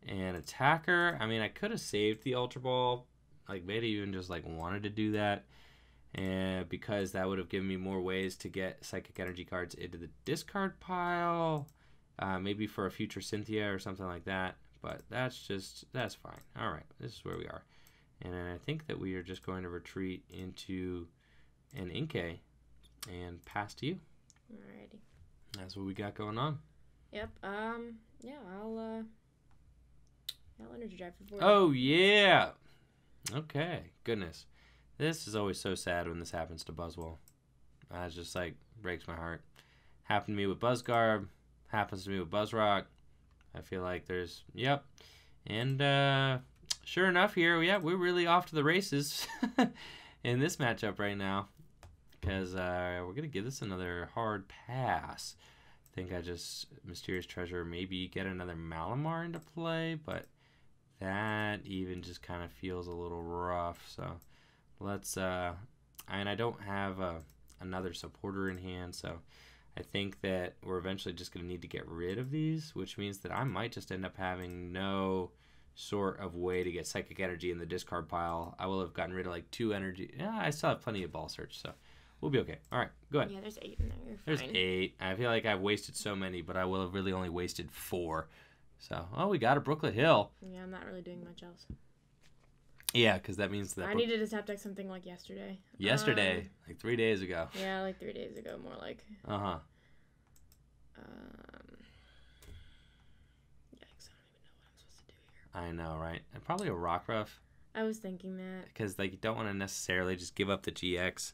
an attacker. I mean, I could have saved the Ultra Ball, like maybe even just like wanted to do that. And because that would have given me more ways to get Psychic Energy cards into the discard pile. Maybe for a future Cynthia or something like that. But that's fine. All right, this is where we are. And I think that we are just going to retreat into an Inkay and pass to you.
Alrighty.
That's what we got going on.
Yep. Yeah, I'll energy drive for 4.
Oh, yeah. Okay, goodness. This is always so sad when this happens to Buzzwole. It just, like, breaks my heart. Happened to me with Buzzgarb. Happens to me with Buzzrock. I feel like there's, yep. And sure enough here, yeah, we're really off to the races in this matchup right now. Because we're going to give this another hard pass. I think I just, Mysterious Treasure, maybe get another Malamar into play, but that even just kind of feels a little rough. So let's, and I don't have another supporter in hand, so I think that we're eventually just going to need to get rid of these, which means that I might just end up having no sort of way to get Psychic Energy in the discard pile. I will have gotten rid of like 2 energy. Yeah, I still have plenty of Ball Search, so we'll be okay. All right, go ahead.
Yeah, there's 8 in there. You're fine.
There's 8. I feel like I've wasted so many, but I will have really only wasted 4. So, oh, we got a Brooklet Hill.
Yeah, I'm not really doing much else.
Yeah, because that means that...
I needed to tap deck something like yesterday.
Yesterday? Like 3 days ago.
Yeah, like 3 days ago, more like.
Uh-huh.
Yikes, I don't even know what I'm supposed to do here.
I know, right? And probably a Rockruff.
I was thinking that.
Because, like, you don't want to necessarily just give up the GX.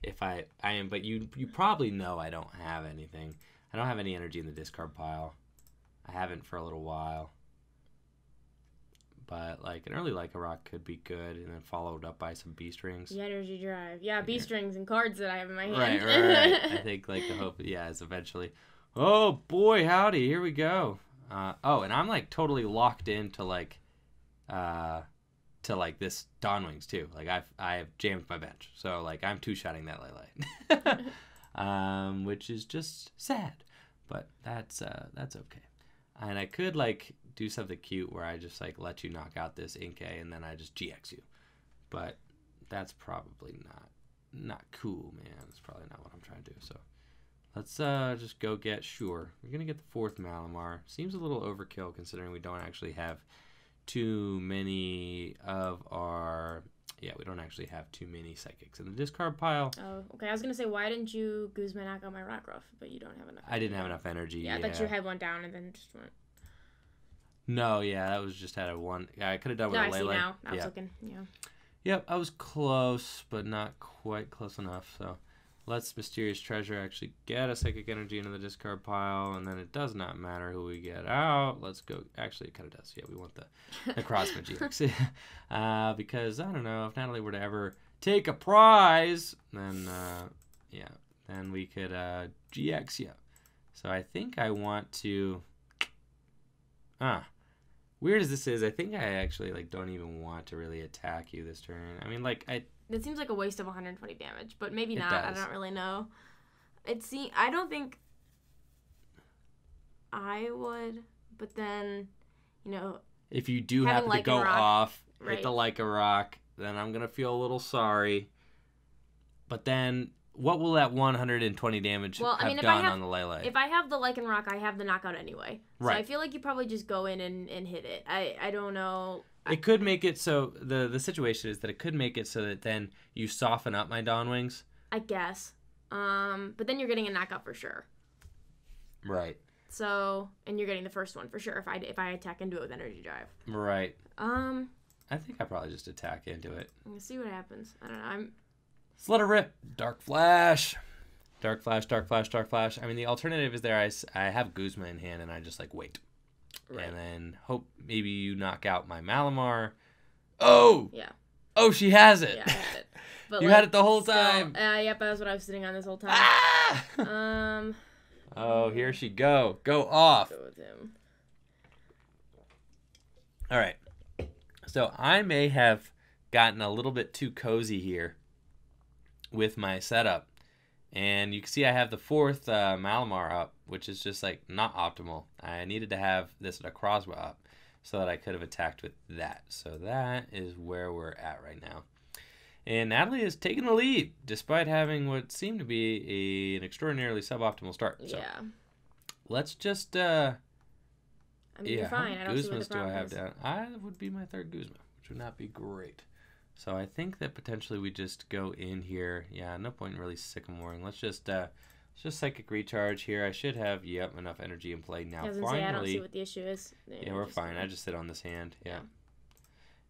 If I am, but you probably know I don't have anything. I don't have any energy in the discard pile. I haven't for a little while. But, like, an early Lycanroc could be good, and then followed up by some B-Strings.
Yeah, Energy Drive. Yeah, B-Strings and cards that I have in my hand.
Right. I think, like, the hope, yeah, is eventually... Oh, boy, howdy, here we go. Oh, and I'm, like, totally locked into, like, this Dawnwings, too. Like, I have jammed my bench. So, like, I'm two-shotting that Lele. Which is just sad. But that's okay. And I could, like... do something cute where I just like let you knock out this Inkay and then I just GX you. But that's probably not cool, man. That's probably not what I'm trying to do. So let's just go get Sure. We're gonna get the 4th Malamar. Seems a little overkill considering we don't actually have too many of our we don't actually have too many Psychics in the discard pile.
Oh, okay. I was gonna say, why didn't you Guzman knock out my Rockruff? But you don't have enough.
I didn't have enough energy.
Yeah, I thought you had one down and then just went.
No, yeah, that was just out of one. Yeah, I could have done with a Lele.
I see now. I was looking, yeah.
Yep, I was close, but not quite close enough. So let's Mysterious Treasure actually get a Psychic Energy into the discard pile, and then it does not matter who we get out. Let's go. Actually, it kind of does. Yeah, we want the Crossman GX. Because, I don't know, if Natalie were to ever take a prize, then, then we could GX you. So I think I want to... Weird as this is, I think I actually like don't even want to really attack you this turn. I mean, like
That seems like a waste of 120 damage, but maybe not. I don't really know. I don't think I would, but then,
if you do happen to go off, hit the Lycanroc, then I'm gonna feel a little sorry. But then, what will that 120 damage have done on the Lele?
If I have the Lycanroc, I have the knockout anyway.
Right.
So I feel like you probably just go in and hit it. I don't know.
It could make it so... The situation is that it could make it so that then you soften up my Dawnwings.
I guess. But then you're getting a knockout for sure.
Right.
So... And you're getting the first one for sure if I attack into it with Energy Drive.
Right. I think I probably just attack into it.
Let's see what happens. I don't know.
Let's let it rip. Dark Flash. Dark Flash, Dark Flash, Dark Flash. I mean, the alternative is there. I have Guzma in hand, and I just, like, wait. Right. And then hope maybe you knock out my Malamar. Oh!
Yeah.
Oh, she has it.
Yeah, I had it. But
you had it the whole time.
Yep, that's what I was sitting on this whole time.
Ah! Oh, here she go. Go off.
Go with him.
All right. So I may have gotten a little bit too cozy here with my setup. And you can see I have the 4th Malamar up, which is just like not optimal. I needed to have this Necrozma up so that I could have attacked with that. So that is where we're at right now. And Natalie is taking the lead despite having what seemed to be an extraordinarily suboptimal start. So
yeah.
Let's just...
I mean, you're fine. I don't see what the problem is.
I would be my 3rd Guzma, which would not be great. So I think that potentially we just go in here. Yeah, no point in really Sycamoring. Let's just Psychic Recharge here. I should have, enough energy in play now.
I was gonna say, I don't see what the issue is.
Yeah, we're fine. I just sit on this hand. Yeah.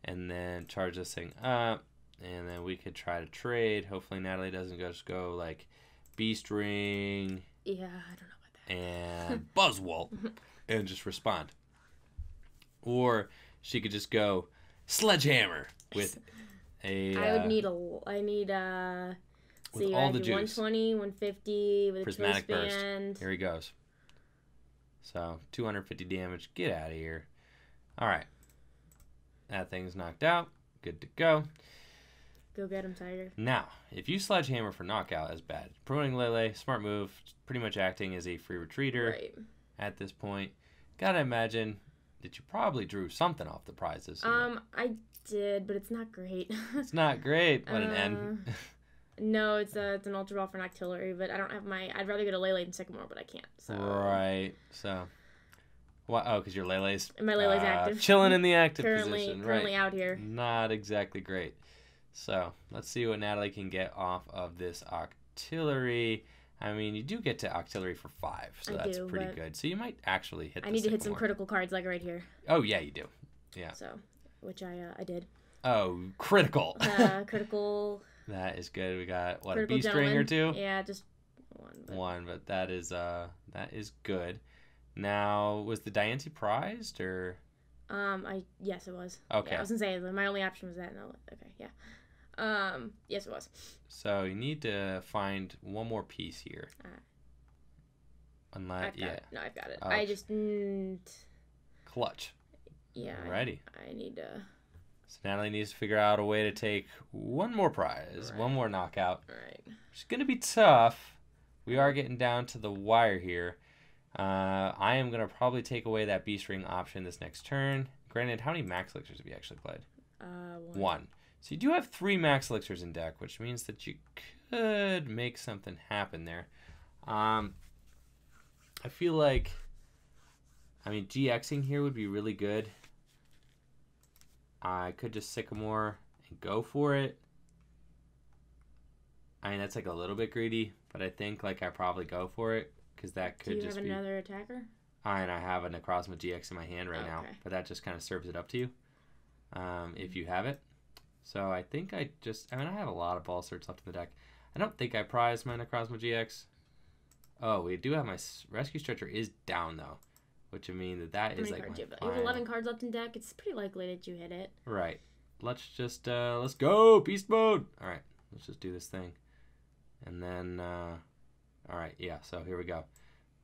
And then charge this thing up. And then we could try to trade. Hopefully Natalie doesn't just go like B-String.
Yeah, I don't know about that.
And Buzzwole. And just respond. Or she could just go Sledgehammer with a...
I need
with all the juice.
120, 150 with
Prismatic
a twist band.
burst. Here he goes. So, 250 damage. Get out of here. Alright. That thing's knocked out. Good to go.
Go get him, Tiger.
Now, if you Sledgehammer for knockout, that's bad. Promoting Lele, smart move. Pretty much acting as a free retreater at this point. Gotta imagine that you probably drew something off the prizes.
I did, but it's not great.
It's not great. What, an N?
No, it's an Ultra Ball for an Octillery, but I don't have my... I'd rather get a Lele than Sycamore, but I can't. So.
Right. So... What? Oh, because your Lele's...
My Lele's active.
Chilling in the active position.
Currently out here.
Not exactly great. So, let's see what Natalie can get off of this Octillery. I mean, you do get to Octillery for 5, so that's pretty good. So you might actually hit the
I need to hit some critical cards, like right here.
Oh, yeah, you do. Yeah.
So, which I did.
Oh, critical.
Critical...
That is good. We got, what,
critical
a B-string or 2?
Yeah, just one. But...
One, but that is good. Now, was the Diancie prized, or?
Yes, it was.
Okay.
Yeah, I was gonna say my only option was that. No, okay, yeah. Yes, it was.
So you need to find one more piece here. Unless,
No, I've got it.
Oh.
I just
clutch.
Yeah.
Alrighty.
I need to.
So Natalie needs to figure out a way to take one more prize, one more knockout.
Right.
It's gonna be tough. We are getting down to the wire here. I am going to probably take away that B-string option this next turn. Granted, how many max elixirs have you actually played? One. So you do have 3 max elixirs in deck, which means that you could make something happen there. I feel like, GXing here would be really good. I could just Sycamore and go for it. I mean, that's like a little bit greedy, but I think I probably go for it. Because that could just be...
Do you have another attacker?
And I have a Necrozma GX in my hand right now. But that just kind of serves it up to you. If you have it. So I think I have a lot of ball certs left in the deck. I don't think I prized my Necrozma GX. Oh, we do have my Rescue Stretcher is down, though. Which would mean that is like
you have 11 cards left in deck. It's pretty likely that you hit it.
Right. Let's just... let's go! Beast mode! Alright. Let's just do this thing. And then... Alright, yeah, so here we go.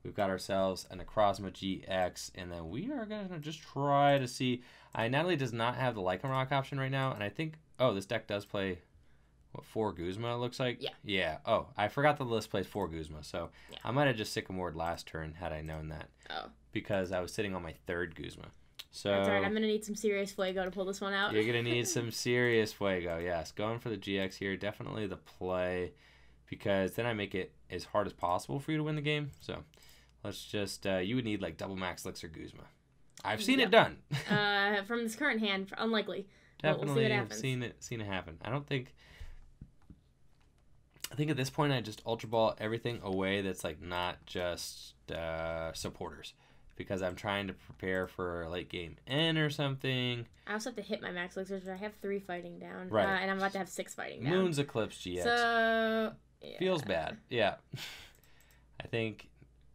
We've got ourselves a Necrozma GX, and then we are going to just try to see... Natalie does not have the Lycanroc option right now, and I think... Oh, this deck does play, 4 Guzma, it looks like?
Yeah.
Yeah. Oh, I forgot the list plays 4 Guzma, so I might have just Sycamored last turn had I known that.
Oh.
Because I was sitting on my 3rd Guzma. So
that's alright, I'm going to need some serious Fuego to pull this one out.
You're going to need some serious Fuego, yes. Going for the GX here, definitely the play... Because then I make it as hard as possible for you to win the game. So let's just, you would need double max elixir Guzma. I've seen it done.
From this current hand, unlikely.
Definitely,
we'll see what happens.
seen it happen. I think at this point I just Ultra Ball everything away that's not just supporters. Because I'm trying to prepare for a late game N or something.
I also have to hit my max elixirs, but I have 3 fighting down.
Right.
And I'm about to have 6 fighting down.
Moon's Eclipse GX.
So... Yeah.
Feels bad. Yeah. I think,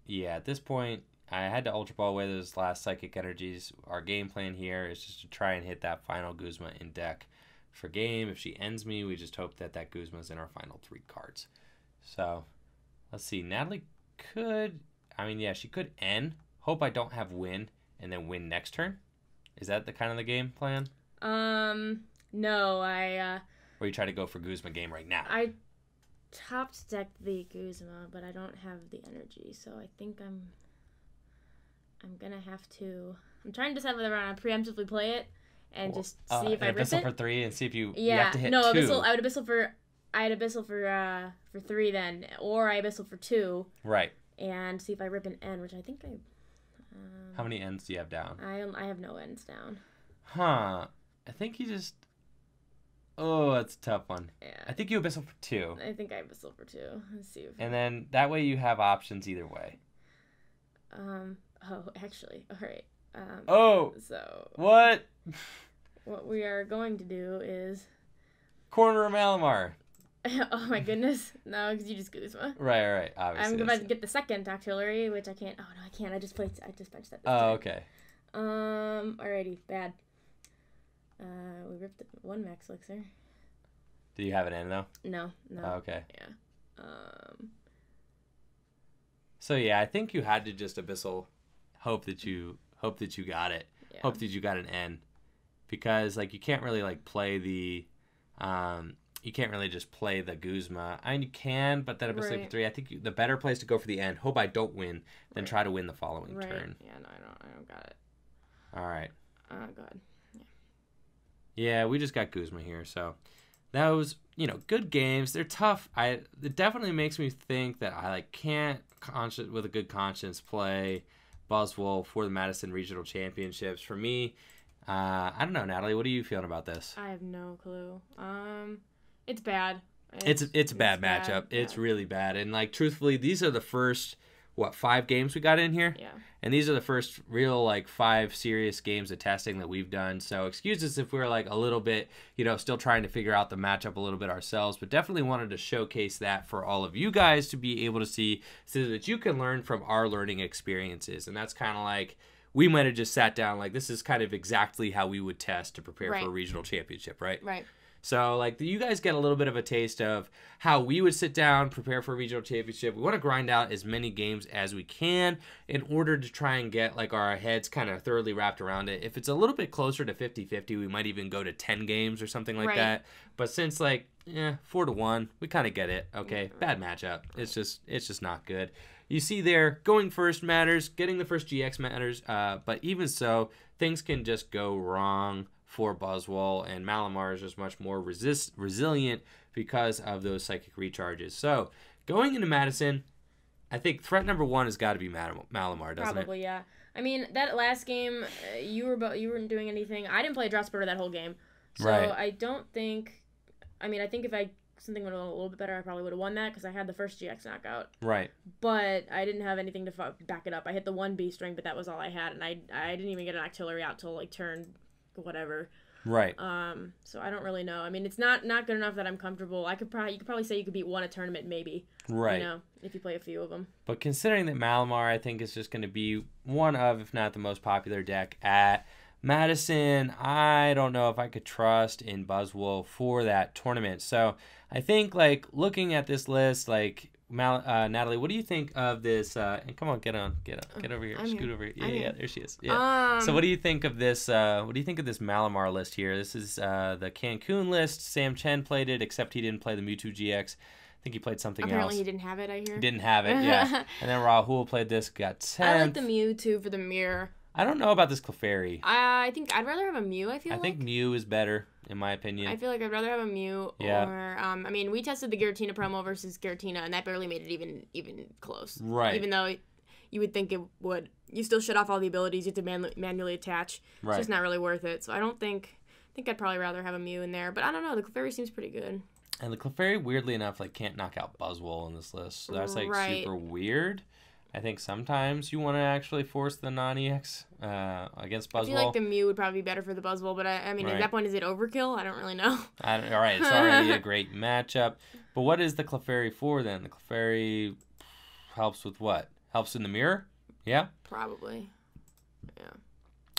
at this point, I had to Ultra Ball away those last Psychic Energies. Our game plan here is just to try and hit that final Guzma in deck for game. If she ends me, we just hope that Guzma's in our final 3 cards. So, let's see. Natalie could, she could end. Hope I don't have win, and then win next turn. Is that the kind of the game plan?
No,
Or you try to go for Guzma game right now?
I top decked the Guzma, but I don't have the energy, so I think I'm gonna have to. I'm trying to decide whether I want to preemptively play it and just see if I rip
Abyssal
it
for 3 and see if you
yeah.
have to hit
no,
2.
Abyssal. I had Abyssal for 3 then, or I Abyssal for 2.
Right.
And see if I rip an N, which I think I.
How many ends do you have down?
I have no ends down.
Huh. I think you just... Oh, that's a tough one.
Yeah.
I think you Abyssal for 2.
I think I Abyssal for 2. Let's see if...
And then that way you have options either way.
Oh, actually. Alright.
So... What?
What we are going to do is...
Corner of Malamar.
Oh my goodness. No, because you just Guzma.
Right. Obviously.
I'm about to get the second Octillery, which I can't. Oh no, I can't. I just benched that.
Oh, okay.
Alrighty, bad. We ripped one Max Elixir.
Do you have it in though?
No.
Oh, okay.
Yeah.
So yeah, I think you had to just Abyssal hope that you got it. Yeah. Hope that you got an N. Because like you can't really like play the you can't really just play the Guzma. I mean you can, but then Abyssal for 3, I think the better place to go for the N. Hope I don't win, then try to win the following turn.
Yeah, no, I don't got it.
Alright.
God.
Yeah, we just got Guzma here, so that was, good games. They're tough. It definitely makes me think that I can't with a good conscience play Buzzwole for the Madison Regional Championships. For me, I don't know, Natalie. What are you feeling about this?
I have no clue. It's bad.
It's a bad matchup. Yeah. It's really bad. And truthfully, these are the first 5 games we got in here?
Yeah.
And these are the first real 5 serious games of testing that we've done. So excuse us if we're a little bit, still trying to figure out the matchup a little bit ourselves, but definitely wanted to showcase that for all of you guys to be able to see so that you can learn from our learning experiences. And that's kind of we might have just sat down this is kind of exactly how we would test to prepare for a regional championship, right?
Right.
So, you guys get a little bit of a taste of how we would sit down, prepare for a regional championship. We want to grind out as many games as we can in order to try and get, our heads kind of thoroughly wrapped around it. If it's a little bit closer to 50-50, we might even go to 10 games or something like that. But since, 4-1, we kind of get it. Okay, bad matchup. It's just not good. You see there, going first matters, getting the first GX matters, but even so, things can just go wrong for Buzzwole, and Malamar is just much more resilient because of those psychic recharges. So, going into Madison, I think threat number 1 has got to be Malamar, doesn't it?
Probably, yeah. I mean, that last game, you weren't doing anything. I didn't play Drawsplitter that whole game. So, I don't think... I mean, I think if something went a little bit better, I probably would have won that because I had the first GX knockout. Right. But I didn't have anything to back it up. I hit the 1 B string, but that was all I had, and I didn't even get an artillery out till turn whatever. Right. So I don't really know. I mean, it's not good enough that I'm comfortable. You could probably say you could beat 1 a tournament maybe. Right. If you play a few of them. But
considering that Malamar, I think, is just going to be one of, if not the most popular deck at Madison, I don't know if I could trust in Buzzwole for that tournament. So I think looking at this list, Natalie, what do you think of this? And come on, get over here, scoot over here. Yeah, there she is. Yeah. So what do you think of this? What do you think of this Malamar list here? This is the Cancun list. Sam Chen played it, except he didn't play the Mewtwo GX. I think he played something else.
Apparently he didn't have it, I hear.
Didn't have it, yeah. And then Rahul played this, got 10th.
I like the Mewtwo for the mirror.
I don't know about this Clefairy.
I think I'd rather have a Mew, I think
Mew is better, in my opinion.
I feel like I'd rather have a Mew or... I mean, we tested the Giratina promo versus Giratina, and that barely made it even close. Right. Even though you would think it would. You still shut off all the abilities. You have to manually attach. Right. It's just not really worth it. So I think I'd probably rather have a Mew in there. But I don't know. The Clefairy seems pretty good.
And the Clefairy, weirdly enough, can't knock out Buzzwole in this list. So that's, super weird. I think sometimes you want to actually force the non-EX against Buzzwole. I
feel like the Mew would probably be better for the Buzzwole, but I mean, at that point, is it overkill? I don't really know.
All right, it's already a great matchup. But what is the Clefairy for then? The Clefairy helps with what? Helps in the mirror? Yeah?
Probably. Yeah.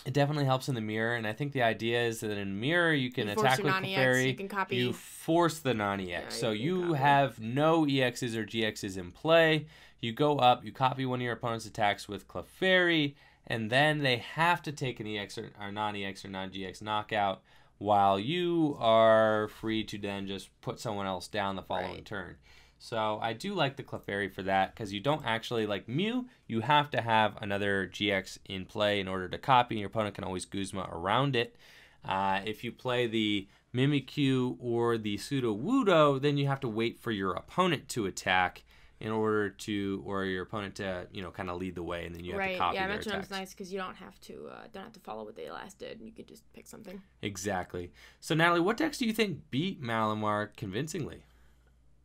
It definitely helps in the mirror, and I think the idea is that in mirror you can attack with Clefairy.
You can copy.
You force the non-EX. So you have no EXs or GXs in play. You go up, you copy one of your opponent's attacks with Clefairy, and then they have to take an EX or non-EX or non-GX knockout while you are free to then just put someone else down the following turn. So I do like the Clefairy for that because you don't actually, like Mew, you have to have another GX in play in order to copy, and your opponent can always Guzma around it. If you play the Mimikyu or the Sudowoodo, then you have to wait for your opponent to attack in order to, or your opponent to, kind of lead the way, and then you have to copy their attacks.
Metronom's nice because you don't have to follow what they last did. You could just pick something.
Exactly. So Natalie, what decks do you think beat Malamar convincingly?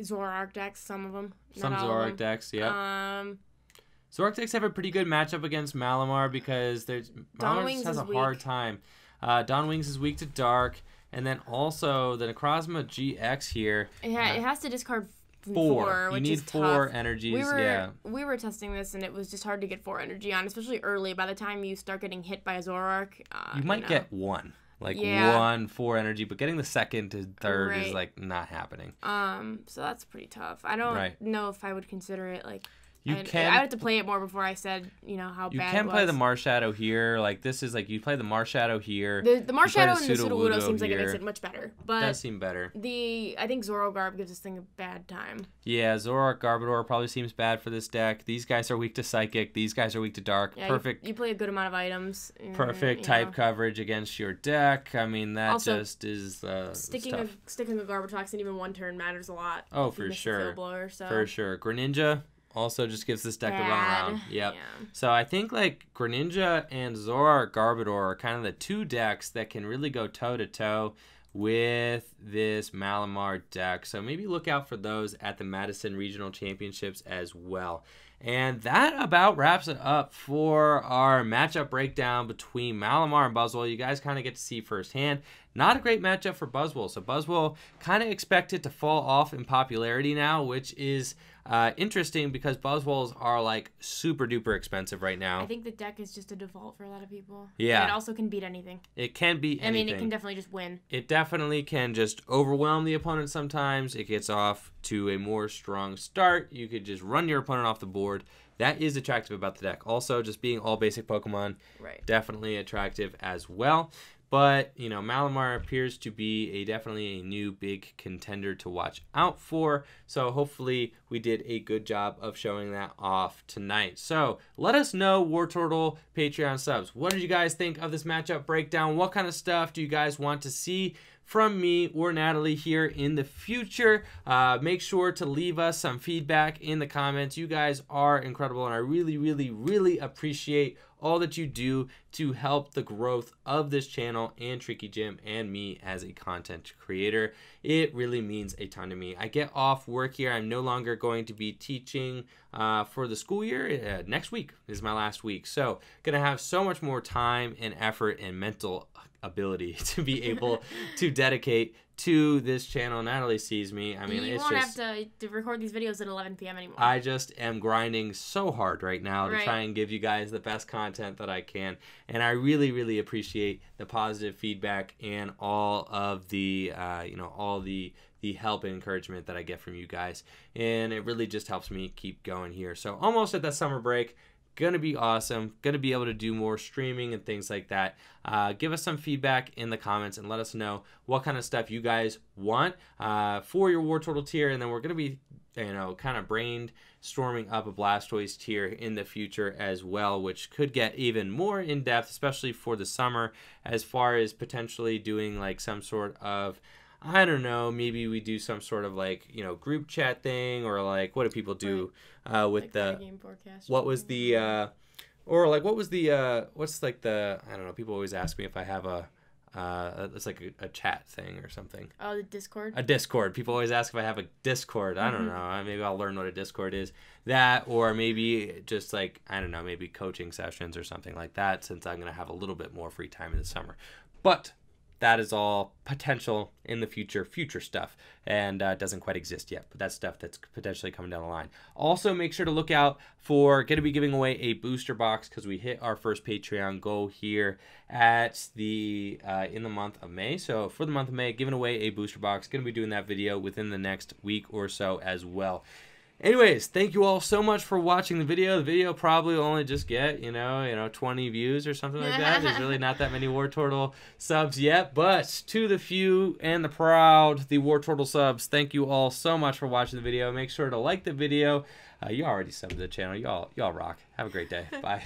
Zoroark decks, some of them.
Some Zoroark decks, yeah. Zoroark decks have a pretty good matchup against Malamar because Malamar has a hard time. Dawn Wings is weak to Dark, and then also the Necrozma GX here.
It has to discard
4.
Which
you need
is
4
tough.
energies.
We were testing this, and it was just hard to get 4 energy on, especially early. By the time you start getting hit by a Zoroark,
you might get 1. Like 1 4 energy, but getting the 2nd to 3rd is like not happening.
So that's pretty tough. I don't know if I would consider it like.
I would
have to play it more before I said, how bad it was.
You can play the Marshadow here. Like, this is like, you play the Marshadow here.
The Marshadow and the Sudowoodo seems like it makes it much better. But
it does seem better.
I think Zorogarb gives this thing a bad time.
Yeah, Zoroark, Garbodor probably seems bad for this deck. These guys are weak to Psychic. These guys are weak to Dark. Yeah, perfect.
You play a good amount of items.
Perfect type coverage against your deck. I mean, that also, just is
sticking a Garbotox in even 1 turn matters a lot.
Oh, for sure. For sure. Greninja also just gives this deck a run around. Yep. Yeah. So I think like Greninja and Zoroark Garbodor are kind of the 2 decks that can really go toe-to-toe with this Malamar deck. So maybe look out for those at the Madison Regional Championships as well. And that about wraps it up for our matchup breakdown between Malamar and Buzzwole. You guys kind of get to see firsthand. Not a great matchup for Buzzwole. So Buzzwole kind of expected to fall off in popularity now, which is interesting because Buzzwoles are like super duper expensive right now.
I think the deck is just a default for a lot of people.
Yeah.
And it also can beat anything.
It can beat anything.
I mean, it can definitely just win.
It definitely can just overwhelm the opponent sometimes. It gets off to a more strong start. You could just run your opponent off the board. That is attractive about the deck. Also, just being all basic Pokemon, definitely attractive as well. But, Malamar appears to be definitely a new big contender to watch out for. So hopefully we did a good job of showing that off tonight. So let us know, Wartortle Patreon subs. What did you guys think of this matchup breakdown? What kind of stuff do you guys want to see from me or Natalie here in the future? Make sure to leave us some feedback in the comments. You guys are incredible, and I really, really, really appreciate all that you do to help the growth of this channel and Tricky Gym and me as a content creator. It really means a ton to me. I get off work here. I'm no longer going to be teaching for the school year. Next week is my last week. So gonna have so much more time and effort and mental ability to be able to dedicate to this channel. Natalie sees me. I mean,
you won't have to record these videos at 11 p.m. anymore.
I just am grinding so hard right now to try and give you guys the best content that I can. And I really, really appreciate the positive feedback and all of the, all the help and encouragement that I get from you guys. And it really just helps me keep going here. So almost at that summer break. Gonna be awesome. Gonna be able to do more streaming and things like that. Give us some feedback in the comments and let us know what kind of stuff you guys want for your Wartortle tier. And then we're gonna be, kind of brainstorming up a Blastoise tier in the future as well, which could get even more in depth, especially for the summer, as far as potentially doing like some sort of, I don't know, maybe we do some sort of like, group chat thing, or like, what do people do with like the game forecast? What was the, or like, what was the, what's like the, I don't know, people always ask me if I have it's like a chat thing or something.
Oh, the Discord?
A Discord. People always ask if I have a Discord. I don't know. Maybe I'll learn what a Discord is. That, or maybe just like, I don't know, maybe coaching sessions or something like that, since I'm going to have a little bit more free time in the summer. But that is all potential in the future stuff, and doesn't quite exist yet, but that's stuff that's potentially coming down the line. Also, make sure to look out for going to be giving away a booster box, because we hit our first Patreon goal here at the in the month of May. So for the month of May, giving away a booster box. Going to be doing that video within the next week or so as well. Anyways, thank you all so much for watching the video. The video probably will only just get, 20 views or something like that. There's really not that many Wartortle subs yet, but to the few and the proud, the Wartortle subs, thank you all so much for watching the video. Make sure to like the video. You already subbed to the channel. Y'all rock. Have a great day. Bye.